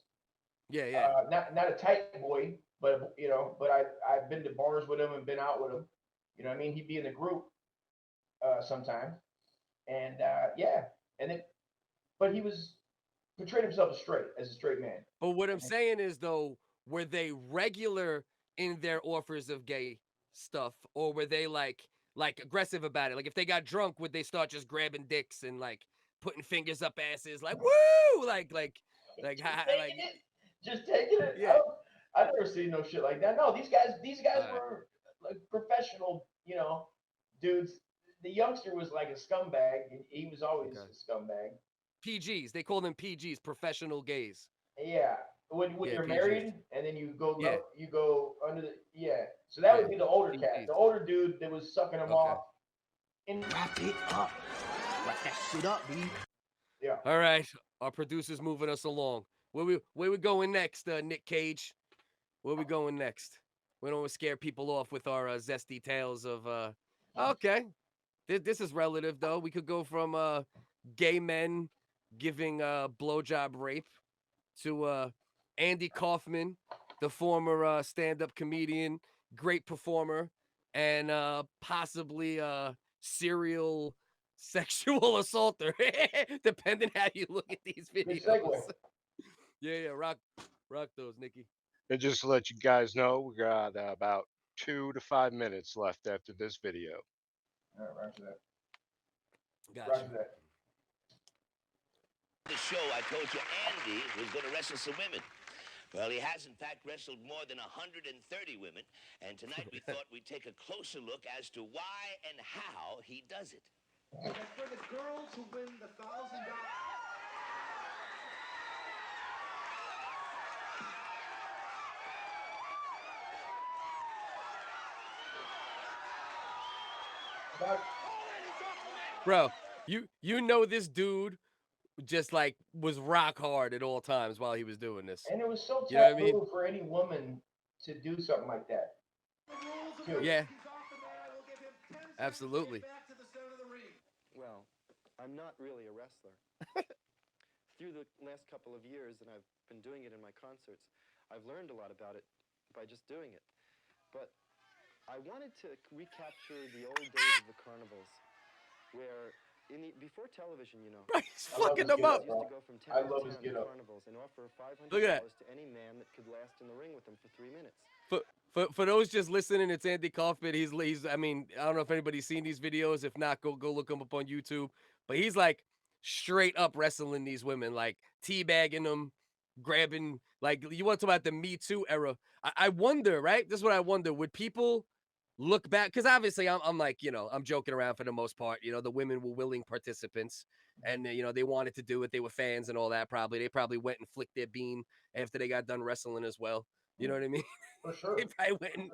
Yeah. Not a tight boy, but you know, but I've been to bars with him and been out with him. You know what I mean? He'd be in the group sometimes. And but he was portrayed himself as a straight man. But what I'm saying is though, were they regular in their offers of gay stuff, or were they like aggressive about it? Like if they got drunk, would they start just grabbing dicks and like putting fingers up asses, like woo, like just taking it? Yeah. I've never seen no shit like that. No, these guys were like professional, you know, dudes. The youngster was like a scumbag. He was always a scumbag. PGs. They call them PGs, professional gays. Yeah. When you're PGs. Married and then you go you go under the So that would be the older cat. The older dude that was sucking him off. Wrap it up. Wrap that shit up, B. Yeah. All right. Our producer's moving us along. Where we going next, Nick Cage? Where we going next? We don't want to scare people off with our zesty tales of okay. This is relative though. We could go from gay men giving blowjob rape to Andy Kaufman, the former stand-up comedian, great performer, and possibly serial sexual assaulter, depending how you look at these videos. Yeah, rock those, Nikki. And just to let you guys know, we got about 2 to 5 minutes left after this video. All right, roger that. Gotcha. Roger that. The show, I told you Andy was going to wrestle some women. Well, he has, in fact, wrestled more than 130 women, and tonight we thought we'd take a closer look as to why and how he does it. And for the girls who win the $1,000... Bro, you know this dude just like was rock hard at all times while he was doing this. And it was so You know what I taboo mean? for any woman to do something like that. Yeah. Absolutely. Well, I'm not really a wrestler. Through the last couple of years that I've been doing it in my concerts, I've learned a lot about it by just doing it. But I wanted to recapture the old days of the carnivals, where before television, you know, he's fucking them up. used to go from 10 to 10 carnivals and offer $500 Look at that. to any man that could last in the ring with them for 3 minutes. For those just listening, it's Andy Kaufman. He's I mean, I don't know if anybody's seen these videos. If not, go look him up on YouTube. But he's like straight up wrestling these women, like teabagging them, grabbing, like you want to talk about the Me Too era. I wonder, right? This is what I wonder. Would people look back? Because obviously I'm like, you know, I'm joking around for the most part. You know, the women were willing participants and, you know, they wanted to do it. They were fans and all that probably. They probably went and flicked their bean after they got done wrestling as well. You know what I mean? For sure. If I went and...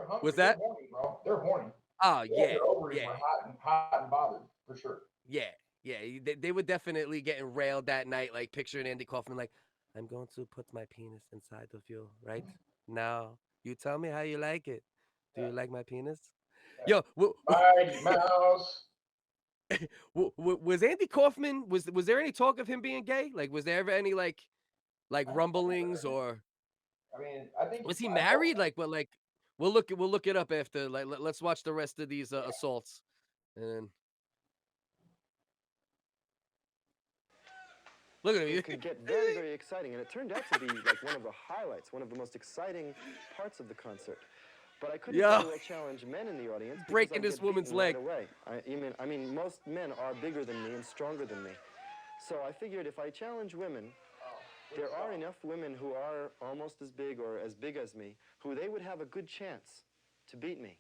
Hungry. Was that? They're horny, bro. They're horny. Oh, yeah. Their ovaries were hot and bothered, for sure. Yeah. They were definitely getting railed that night, like picturing Andy Kaufman like, I'm going to put my penis inside of you right now. You tell me how you like it. Do you like my penis? Yo, Mighty Mouse. Was Andy Kaufman, was there any talk of him being gay? Like, was there ever any like rumblings or I mean, I think Was he married? Like, what? Like, we'll look it up after. Like, let's watch the rest of these assaults, and look at him. It could get very, very exciting, and it turned out to be like one of the highlights, one of the most exciting parts of the concert. But I couldn't very well challenge men in the audience. Breaking this woman's leg. Right away. I mean, most men are bigger than me and stronger than me. So I figured if I challenge women, there are enough women who are almost as big or as big as me, who they would have a good chance to beat me.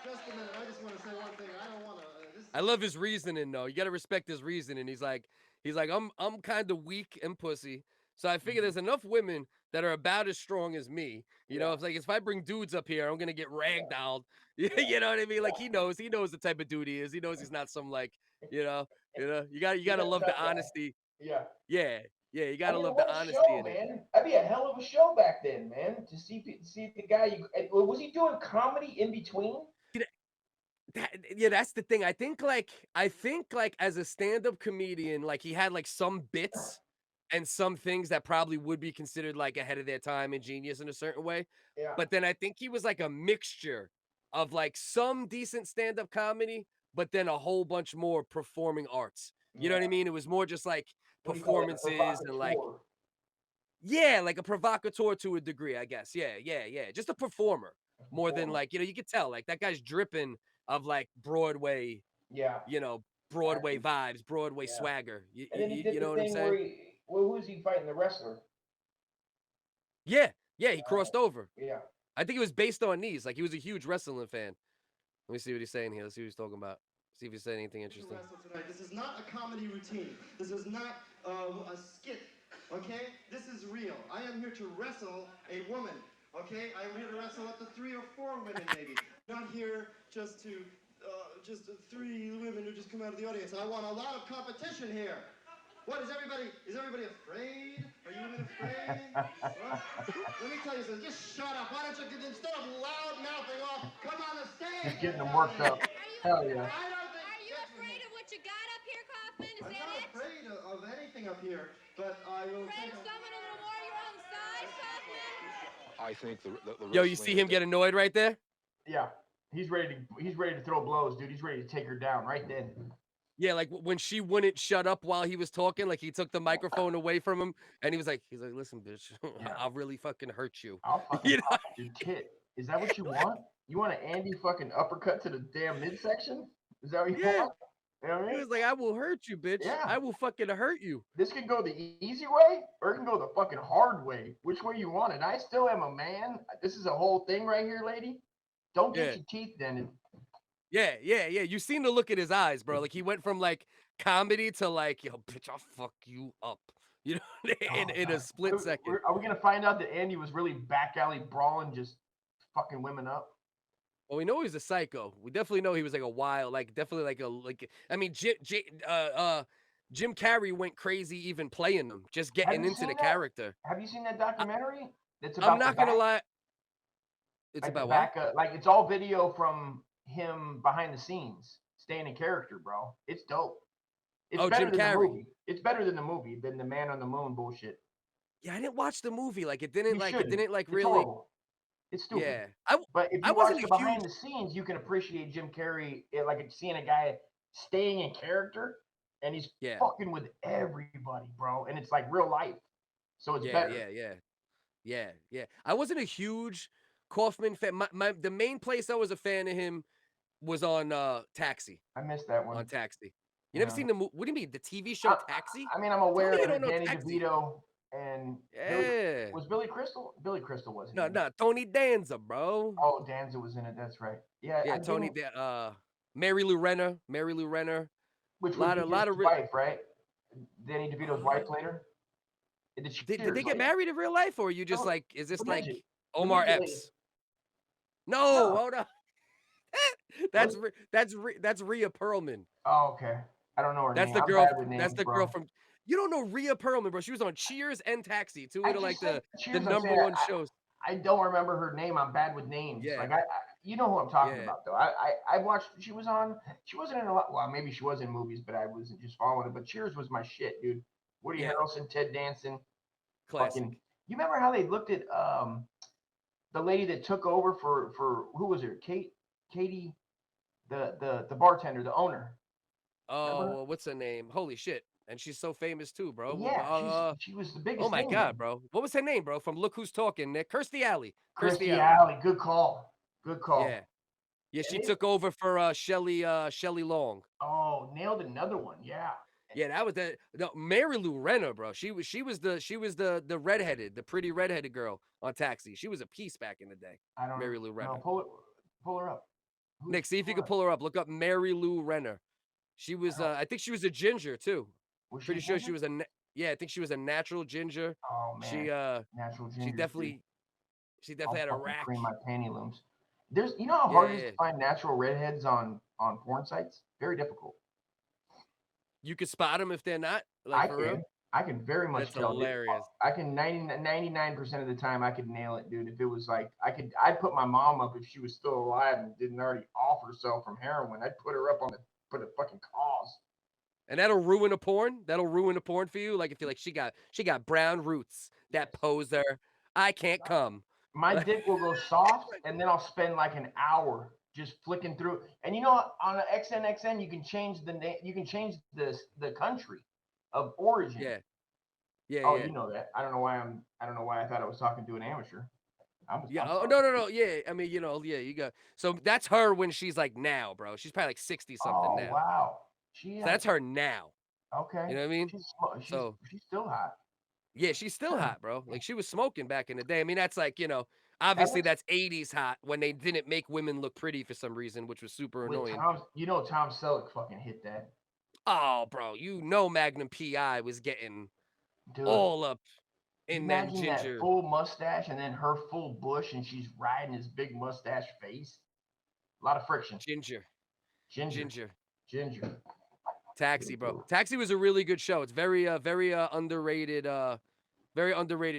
Just a minute, I just want to say one thing. I don't want to. I love his reasoning though. You got to respect his reasoning. He's like, I'm kind of weak and pussy, so I figure there's enough women that are about as strong as me. You know, it's like if I bring dudes up here, I'm gonna get ragdolled. You know what I mean? Like he knows the type of dude he is. He knows he's not some like, you gotta love the honesty. Yeah. Yeah. You gotta love what the a honesty show, in it. man. That'd be a hell of a show back then, man. To see the guy. Was he doing comedy in between? That's the thing. I think like as a stand-up comedian, like he had like some bits and some things that probably would be considered like ahead of their time and genius in a certain way. Yeah. But then I think he was like a mixture of like some decent stand-up comedy, but then a whole bunch more performing arts. You know what I mean? It was more just like performances and like like a provocateur to a degree, I guess. Yeah. Just a performer more than like, you could tell like that guy's dripping of like Broadway, Broadway vibes, Broadway swagger. And then he did you know the what I'm thing saying? who was he fighting? The wrestler. Yeah, he crossed over. Yeah. I think it was based on these. Like he was a huge wrestling fan. Let me see what he's saying here. Let's see what he's talking about. See if he's saying anything interesting. This is not a comedy routine. This is not a skit. Okay? This is real. I am here to wrestle a woman. Okay? I am here to wrestle up to 3 or 4 women, maybe. Not here just to just 3 women who just come out of the audience. I want a lot of competition here. What is everybody afraid? Are you women afraid? Let me tell you something. Just shut up. Why don't you, instead of loud mouthing off, come on the stage. Just getting them worked up. Hell yeah. Are you afraid of what you got up here, Kaufman? Is I'm that not it? afraid of anything up here, but I will. Afraid of someone a little more your own size, Kaufman? I think the Yo, you see him get annoyed right there? Yeah. He's ready to throw blows, dude. He's ready to take her down right then. Yeah, like when she wouldn't shut up while he was talking, like he took the microphone away from him, and he was like, listen, bitch, I'll really fucking hurt you. I'll fucking pop your tit. Is that what you want? You want an Andy fucking uppercut to the damn midsection? Is that what you want? You know what I mean? He was like, I will hurt you, bitch. Yeah. I will fucking hurt you. This can go the easy way, or it can go the fucking hard way. Which way you want it? I still am a man. This is a whole thing right here, lady. Don't get your teeth dented. Yeah. You seen the look in his eyes, bro. Like he went from like comedy to like, yo, bitch, I'll fuck you up. You know, in a split second. Are we gonna find out that Andy was really back alley brawling, just fucking women up? Well, we know he's a psycho. We definitely know he was like a wild, like definitely like. I mean, Jim Carrey went crazy even playing them, just getting into the character. Have you seen that documentary? I'm not gonna lie. It's about what? Like it's all video from him behind the scenes, staying in character, bro. It's dope. It's better Jim than Carrey. The movie. It's better than the movie, than the Man on the Moon bullshit. Yeah, I didn't watch the movie. Like it didn't It's really. Horrible. It's stupid. Yeah, but if you watch the behind the scenes, you can appreciate Jim Carrey, like seeing a guy staying in character, and he's fucking with everybody, bro. And it's like real life, so it's better. Yeah. I wasn't a huge Kaufman fan. The main place I was a fan of him was on Taxi. I missed that one. On Taxi. You never seen the movie? What do you mean? The TV show Taxi? I mean, I'm aware of Danny DeVito and was Billy Crystal? Billy Crystal wasn't. No, Tony Danza, bro. Oh, Danza was in it. That's right. Yeah, Tony. Mary Lou Renner. Which was a lot of wife, right? Danny DeVito's wife later. Did they get married in real life, or are you just like? Is this like Omar Epps? No, hold on. That's Rhea Perlman. Oh, okay. I don't know her That's name. the girl. Names, that's the bro. girl from. You don't know Rhea Perlman, bro. She was on Cheers and Taxi, two of like the number saying, one shows. I don't remember her name. I'm bad with names. Yeah. Like you know who I'm talking about though. I watched. She wasn't in a lot. Well, maybe she was in movies, but I wasn't just following it. But Cheers was my shit, dude. Woody Harrelson, Ted Danson, classic. Fucking You remember how they looked at the lady that took over for who was it? Katie, the bartender, the owner. Oh, well, what's her name? Holy shit. And she's so famous too, bro. Yeah, she was the biggest oh my thing God, then. bro. What was her name, bro? From Look Who's Talking, Nick. Kirstie Alley. Kirstie Alley. Good call. Good call. Yeah. Yeah, she took over for Shelley Long. Oh, nailed another one. Yeah. Yeah, that was no, Mary Lou Renner, bro. She was the redheaded, the pretty redheaded girl on Taxi. She was a piece back in the day. I don't Mary Lou Renner. No, pull her up. Nick, see if you can pull her up. Look up Mary Lou Renner. She was I think she was a ginger too. Pretty sure she was yeah, I think she was a natural ginger. Oh man. She natural ginger. she definitely had a rack. Cream my panty looms. There's you know how hard it is to find natural redheads on porn sites? Very difficult. You could spot them if they're not. Like I can very much That's tell. Hilarious. I can 99% of the time I could nail it, dude. If it was like I'd put my mom up if she was still alive and didn't already off herself from heroin. I'd put her up on the fucking cause. And that'll ruin a porn. That'll ruin a porn for you. Like if you're like she got brown roots. That poser. I can't come. My dick will go soft, and then I'll spend like an hour just flicking through. And you know, on an XNXN, you can change the name. You can change the country of origin. Yeah. Yeah. Oh, yeah. you know that. I don't know why I thought I was talking to an amateur. Oh no. Yeah. I mean, you know, yeah, you got so that's her when she's like now, bro. She's probably like 60 something now. Wow. So that's her now. Okay. You know what I mean? She's still hot. Yeah, she's still hot, bro. Like she was smoking back in the day. I mean, that's like, you know, obviously that's 80s hot when they didn't make women look pretty for some reason, which was super annoying. Tom Selleck fucking hit that. Oh, bro, you know Magnum PI was getting all up in that ginger. That full mustache and then her full bush and she's riding his big mustache face. A lot of friction. Ginger. Taxi, bro. Taxi was a really good show. It's very underrated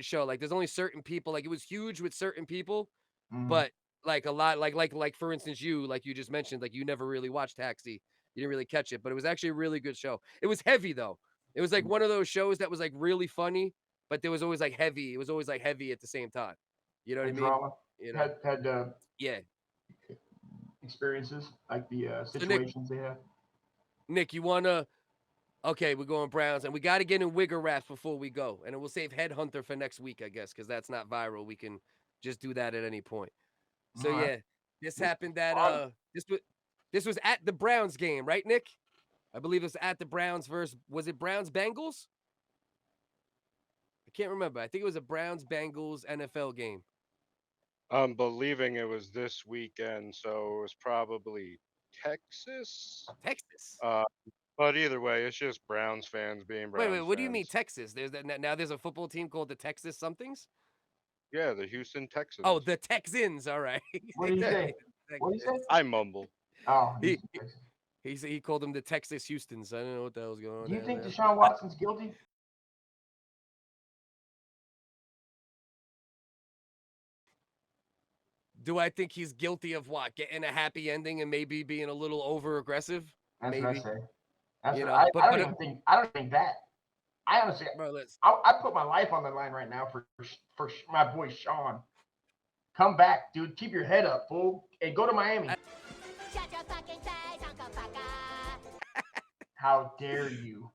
show. Like there's only certain people, like it was huge with certain people, but like a lot like for instance you just mentioned, like you never really watched Taxi. You didn't really catch it, but it was actually a really good show. It was heavy though. It was like one of those shows that was like really funny, but there was always like heavy. It was always like heavy at the same time. You know what I mean? Drama. You know? Had yeah. Experiences like the situations they have. Nick, you wanna? Okay, we're going Browns, and we got to get in Wigger raps before we go, and we'll save Headhunter for next week, I guess, because that's not viral. We can just do that at any point. So yeah, this happened at this was at the Browns game, right, Nick? I believe it was at the Browns was it Browns Bengals? I can't remember. I think it was a Browns Bengals NFL game. I'm believing it was this weekend, so it was probably Texas. Texas. But either way, it's just Browns fans being Browns. Wait, what do you mean Texas? Now there's a football team called the Texas somethings? Yeah, the Houston Texans. Oh, the Texans. All right. What did you say? What did you say? I mumble. Oh, he called them the Texas Houstons. I don't know what the hell's going on. Do you think Deshaun Watson's guilty? Do I think he's guilty of what? Getting a happy ending and maybe being a little over aggressive? That's maybe. what I say. That's you what, know, I don't think that. I honestly, bro, I put my life on the line right now for my boy Sean. Come back, dude. Keep your head up, fool, and go to Miami. Shut your fucking face, Uncle Fucker. How dare you?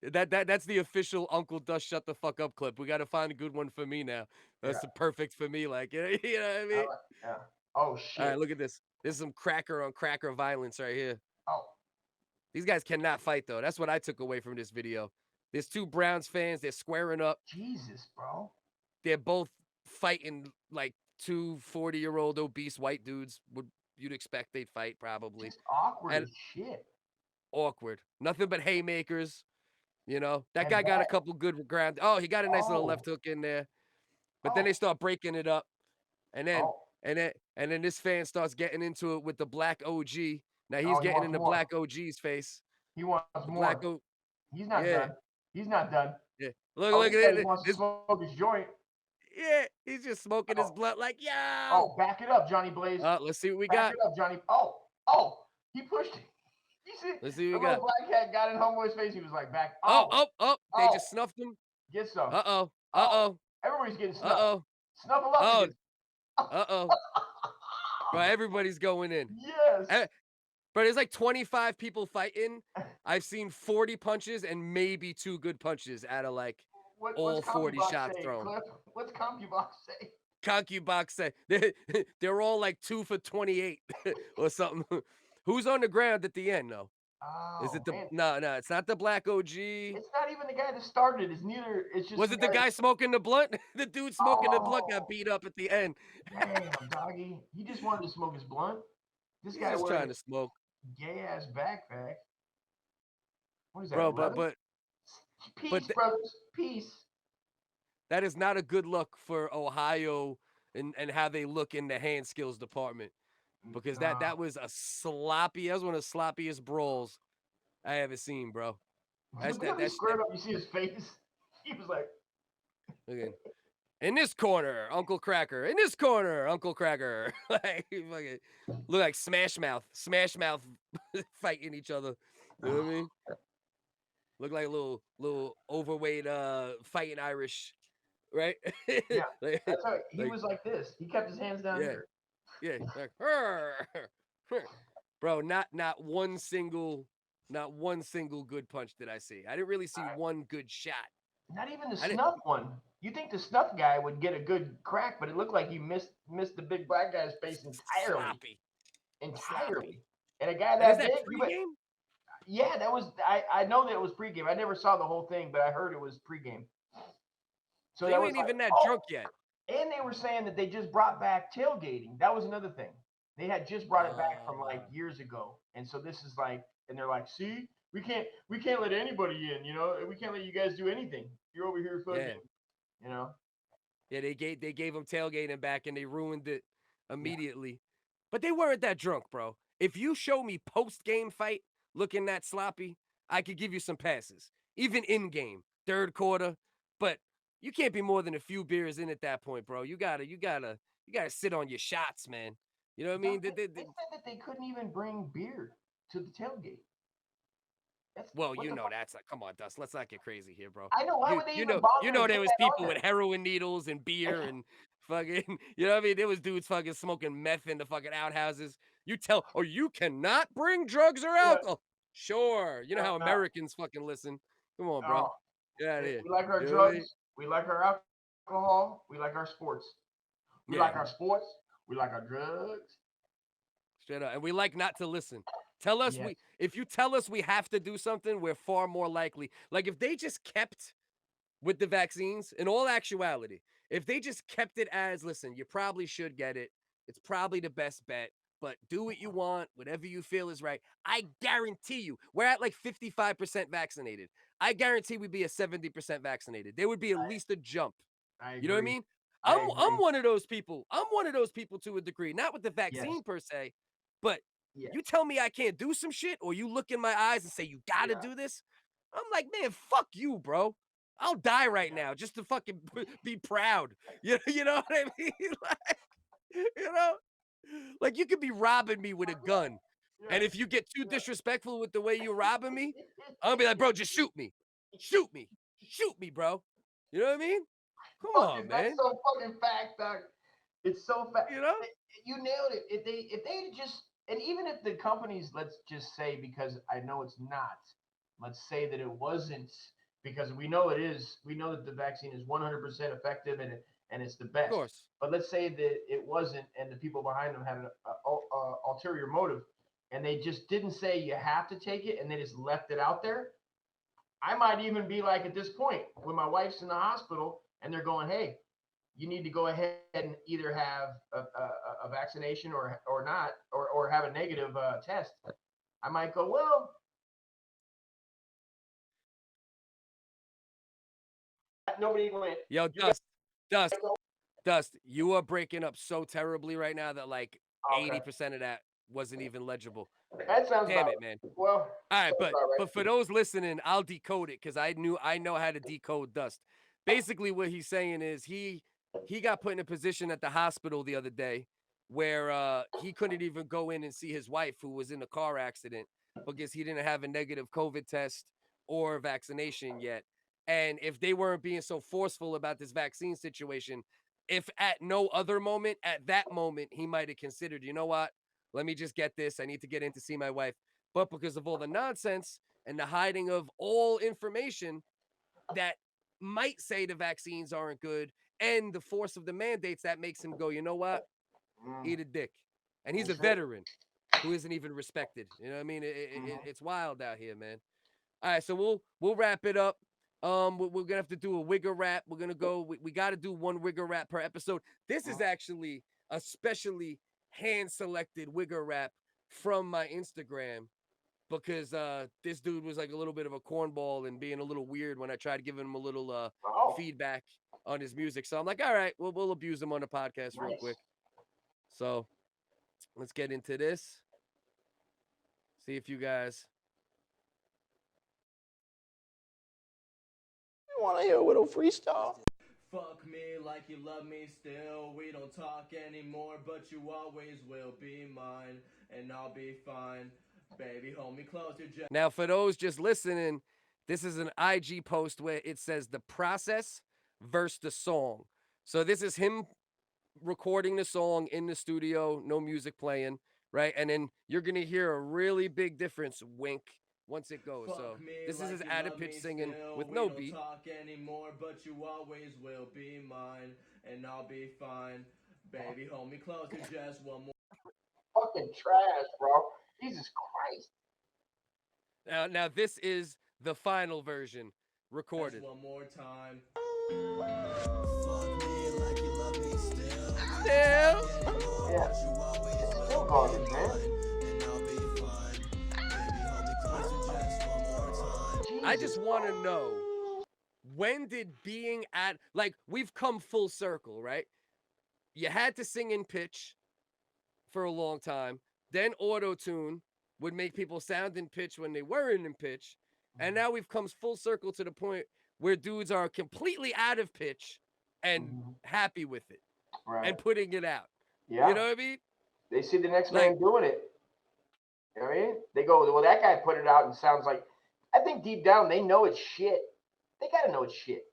That's the official Uncle Dust shut the fuck up clip. We got to find a good one for me now. That's perfect for me. Like, you know what I mean? Yeah. Oh shit. All right, look at this. This is some cracker on cracker violence right here. Oh. These guys cannot fight though. That's what I took away from this video. There's two Browns fans. They're squaring up. Jesus, bro. They're both fighting like two 40-year-old obese white dudes. You'd expect they'd fight probably. Just awkward as shit. Awkward. Nothing but haymakers. You know, that guy got a couple good ground. Oh, he got a nice little left hook in there. But then they start breaking it up. And then this fan starts getting into it with the black OG. Now he's getting in the black OG's face. He wants more. He's not done. He's not done. Yeah. Look at it. He wants to smoke his joint. Yeah, he's just smoking his blunt like, yo. Oh, back it up, Johnny Blaze. Let's see what we back got. Back it up, Johnny. Oh, he pushed it. Let's see what we got. Black cat got in homeboy's face. He was like, back. Oh. They just snuffed him. Get some. Uh-oh. Uh-oh. Everybody's getting snuffed. Uh-oh. Snuffleupagus. Uh-oh. Bro, everybody's going in. Yes. Bro, there's like 25 people fighting. I've seen 40 punches and maybe 2 good punches out of like all 40 shots thrown. Cliff? What's CompuBox say? ConcuBox say they're all like 2 for 28 or something. Who's on the ground at the end though? Oh, Is it the man. no, it's not the black OG. It's not even the guy that started. It's just Was it the guy smoking the blunt? The dude smoking the blunt got beat up at the end. Damn, doggy. He just wanted to smoke his blunt. This He's guy just was trying to smoke. Gay ass backpack. What is that? Bro, leather? Peace, brothers. Peace. That is not a good look for Ohio and how they look in the hand skills department. Because that was a sloppy, that was one of the sloppiest brawls I ever seen, bro. That's squared up. You see his face? He was like, okay. In this corner, Uncle Cracker. In this corner, Uncle Cracker. Like, fucking, look like Smash Mouth fighting each other. You know what I mean? Look like a little overweight fighting Irish, right? yeah. Like, That's right. He was like this. He kept his hands down here. Yeah, like, bro, not one single good punch did I see. I didn't really see one good shot. Not even the snuff one. You think the snuff guy would get a good crack, but it looked like he missed the big black guy's face entirely. Entirely. And a guy that big. Pregame? Yeah, that was. I know that it was pregame. I never saw the whole thing, but I heard it was pregame. So they weren't even that drunk yet. And they were saying that they just brought back tailgating. That was another thing. They had just brought it back from like years ago. And so this is like, and they're like, see, we can't let anybody in, you know, we can't let you guys do anything. You're over here fucking, you know. Yeah, they gave them tailgating back and they ruined it immediately. Yeah. But they weren't that drunk, bro. If you show me post-game fight looking that sloppy, I could give you some passes. Even in-game, third quarter. But you can't be more than a few beers in at that point, bro. You gotta sit on your shots, man. You know what I mean? They said that they couldn't even bring beer to the tailgate. That's like, come on, Dust. Let's not get crazy here, bro. I know. Why would they even bother? You know, there was people with heroin needles and beer and fucking, you know what I mean? There was dudes fucking smoking meth in the fucking outhouses. You cannot bring drugs or alcohol. Sure. You know how Americans fucking listen. Come on, bro. Get out of here. We like our drugs. We like our alcohol. We like our sports. We like our sports. We like our drugs. Straight up. And we like not to listen. Tell us if you tell us we have to do something, we're far more likely. Like if they just kept with the vaccines, in all actuality, if they just kept it as, listen, you probably should get it. It's probably the best bet, but do what you want, whatever you feel is right. I guarantee you, we're at like 55% vaccinated. I guarantee we'd be at 70% vaccinated. There would be at least a jump. You know what I mean? I'm one of those people. I'm one of those people to a degree, not with the vaccine per se, but you tell me I can't do some shit, or you look in my eyes and say, you got to do this. I'm like, man, fuck you, bro. I'll die right now just to fucking be proud. You know what I mean? Like, you know, like you could be robbing me with a gun. And if you get too disrespectful with the way you're robbing me, I'm gonna be like, bro, just shoot me. Shoot me. Shoot me, bro. You know what I mean? Come on, man. That's so fucking fact, Doc. It's so fact. You know? You nailed it. If they just, and even if the companies, let's just say, because I know it's not, let's say that it wasn't, because we know it is, we know that the vaccine is 100% effective and it's the best. Of course. But let's say that it wasn't, and the people behind them had an ulterior motive, and they just didn't say you have to take it, and they just left it out there. I might even be like, at this point, when my wife's in the hospital, and they're going, hey, you need to go ahead and either have a vaccination or not, or have a negative test. I might go, well, nobody went. Yo, Dust, you are breaking up so terribly right now that like 80% of that wasn't even legible. That sounds damn it, man. Well, all right, but for those listening, I'll decode it because I know how to decode Dust. Basically, what he's saying is he got put in a position at the hospital the other day where he couldn't even go in and see his wife who was in a car accident because he didn't have a negative COVID test or vaccination yet. And if they weren't being so forceful about this vaccine situation, if at no other moment, at that moment, he might have considered, you know what? Let me just get this. I need to get in to see my wife. But because of all the nonsense and the hiding of all information that might say the vaccines aren't good and the force of the mandates, that makes him go, you know what? Eat a dick. And he's a veteran who isn't even respected. You know what I mean? It's wild out here, man. All right, so we'll wrap it up. We're gonna have to do a wigger rap. We're gonna go. We got to do one wigger rap per episode. This is actually a specially hand-selected wigger rap from my Instagram because this dude was like a little bit of a cornball and being a little weird when I tried to give him a little feedback on his music. So I'm like, all right, we'll abuse him on the podcast real quick. So let's get into this. See if you guys. You want to hear a little freestyle? Fuck me like you love me still. We don't talk anymore, but you always will be mine, and I'll be fine. Baby, hold me closer. Now, for those just listening, this is an IG post where it says the process versus the song. So this is him recording the song in the studio, no music playing, right? And then you're going to hear a really big difference, wink, once it goes. So this is his added pitch singing with no beat. We don't talk anymore, but you always will be mine, and I'll be fine. Baby, hold me closer just one more. Fucking trash, bro. Jesus Christ. Now this is the final version recorded. Just one more time. Still. Yeah. Still garbage, man. I just want to know, when did being at, like, we've come full circle, right? You had to sing in pitch for a long time. Then auto-tune would make people sound in pitch when they weren't in pitch. And now we've come full circle to the point where dudes are completely out of pitch and happy with it and putting it out. Yeah. You know what I mean? They see the next man doing it. You know what I mean? They go, well, that guy put it out and sounds like, I think deep down they know it's shit. They got to know it's shit.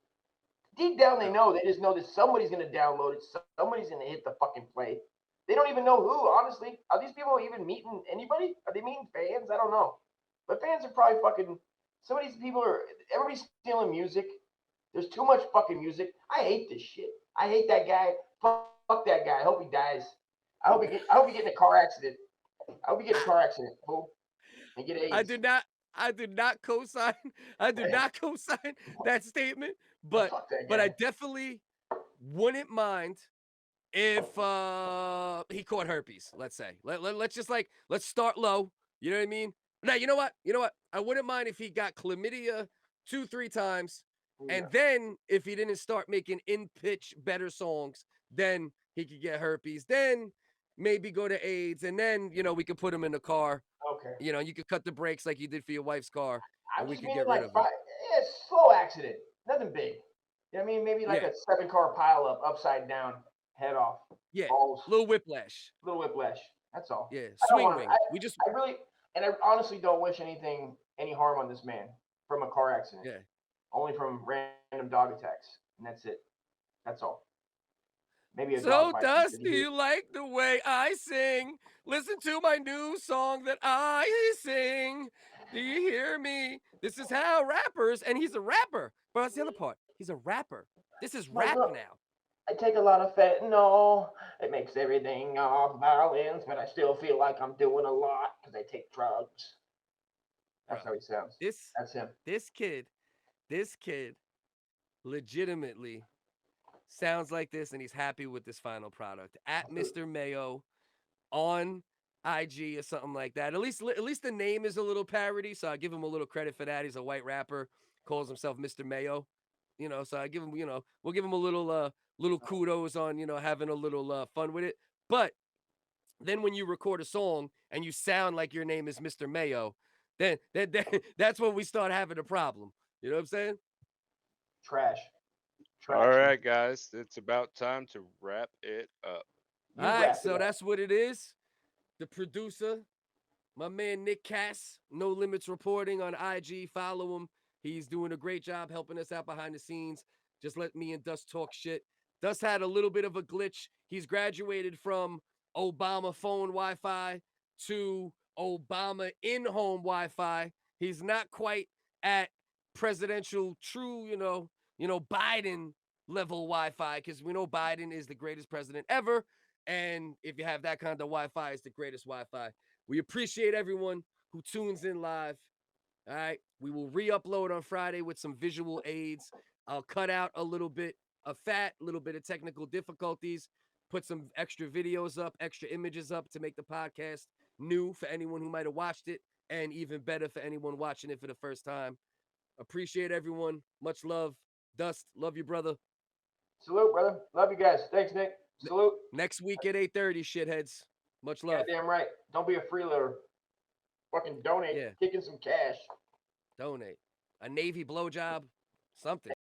Deep down they know. They just know that somebody's going to download it. Somebody's going to hit the fucking play. They don't even know who, honestly. Are these people even meeting anybody? Are they meeting fans? I don't know. But fans are probably fucking, some of these people are, everybody's stealing music. There's too much fucking music. I hate this shit. I hate that guy. Fuck that guy. I hope he dies. I hope he get in a car accident. I hope he get in a car accident, fool. And get AIDS. I did not co-sign. I did not co-sign that statement, but I definitely wouldn't mind if he caught herpes. Let's say. Let's just let's start low. You know what I mean? Now you know what? I wouldn't mind if he got chlamydia 2-3 times, and then if he didn't start making in pitch better songs, then he could get herpes. Then maybe go to AIDS, and then we could put him in the car. Okay. You could cut the brakes like you did for your wife's car, and we could get like rid of him. Yeah, slow accident, nothing big. You know what I mean? Maybe like a 7-car pileup, upside down, head off. Yeah, balls. Little whiplash. That's all. Yeah, swing ring. I honestly don't wish any harm on this man from a car accident. Yeah. Only from random dog attacks, and that's it. That's all. Maybe so Dusty, you like the way I sing? Listen to my new song that I sing. Do you hear me? This is how rappers, and he's a rapper. But that's the other part. He's a rapper. This is rap now. I take a lot of fentanyl. It makes everything off balance, but I still feel like I'm doing a lot because I take drugs. That's how he sounds. That's him. This kid legitimately sounds like this, and he's happy with this final product. At Mr. Mayo on IG or something like that. At least the name is a little parody, so I give him a little credit for that. He's a white rapper, calls himself Mr. Mayo. So I give him, we'll give him a little kudos on, having a little fun with it. But then when you record a song and you sound like your name is Mr. Mayo, then that's when we start having a problem. You know what I'm saying? Trash. All right, guys, it's about time to wrap it up. All right, so that's what it is. The producer, my man Nick Cass, No Limits Reporting on IG. Follow him. He's doing a great job helping us out behind the scenes. Just let me and Dust talk shit. Dust had a little bit of a glitch. He's graduated from Obama phone Wi-Fi to Obama in-home Wi-Fi. He's not quite at presidential true, Biden level Wi-Fi, because we know Biden is the greatest president ever. And if you have that kind of Wi-Fi, it's the greatest Wi-Fi. We appreciate everyone who tunes in live. All right. We will re-upload on Friday with some visual aids. I'll cut out a little bit of fat, a little bit of technical difficulties, put some extra videos up, extra images up to make the podcast new for anyone who might have watched it, and even better for anyone watching it for the first time. Appreciate everyone. Much love. Dust, love you, brother. Salute, brother. Love you guys. Thanks, Nick. Salute. Next week at 8:30, shitheads. Much love. Goddamn right. Don't be a freeloader. Fucking donate. Yeah. Kick in some cash. Donate. A Navy blowjob. Something.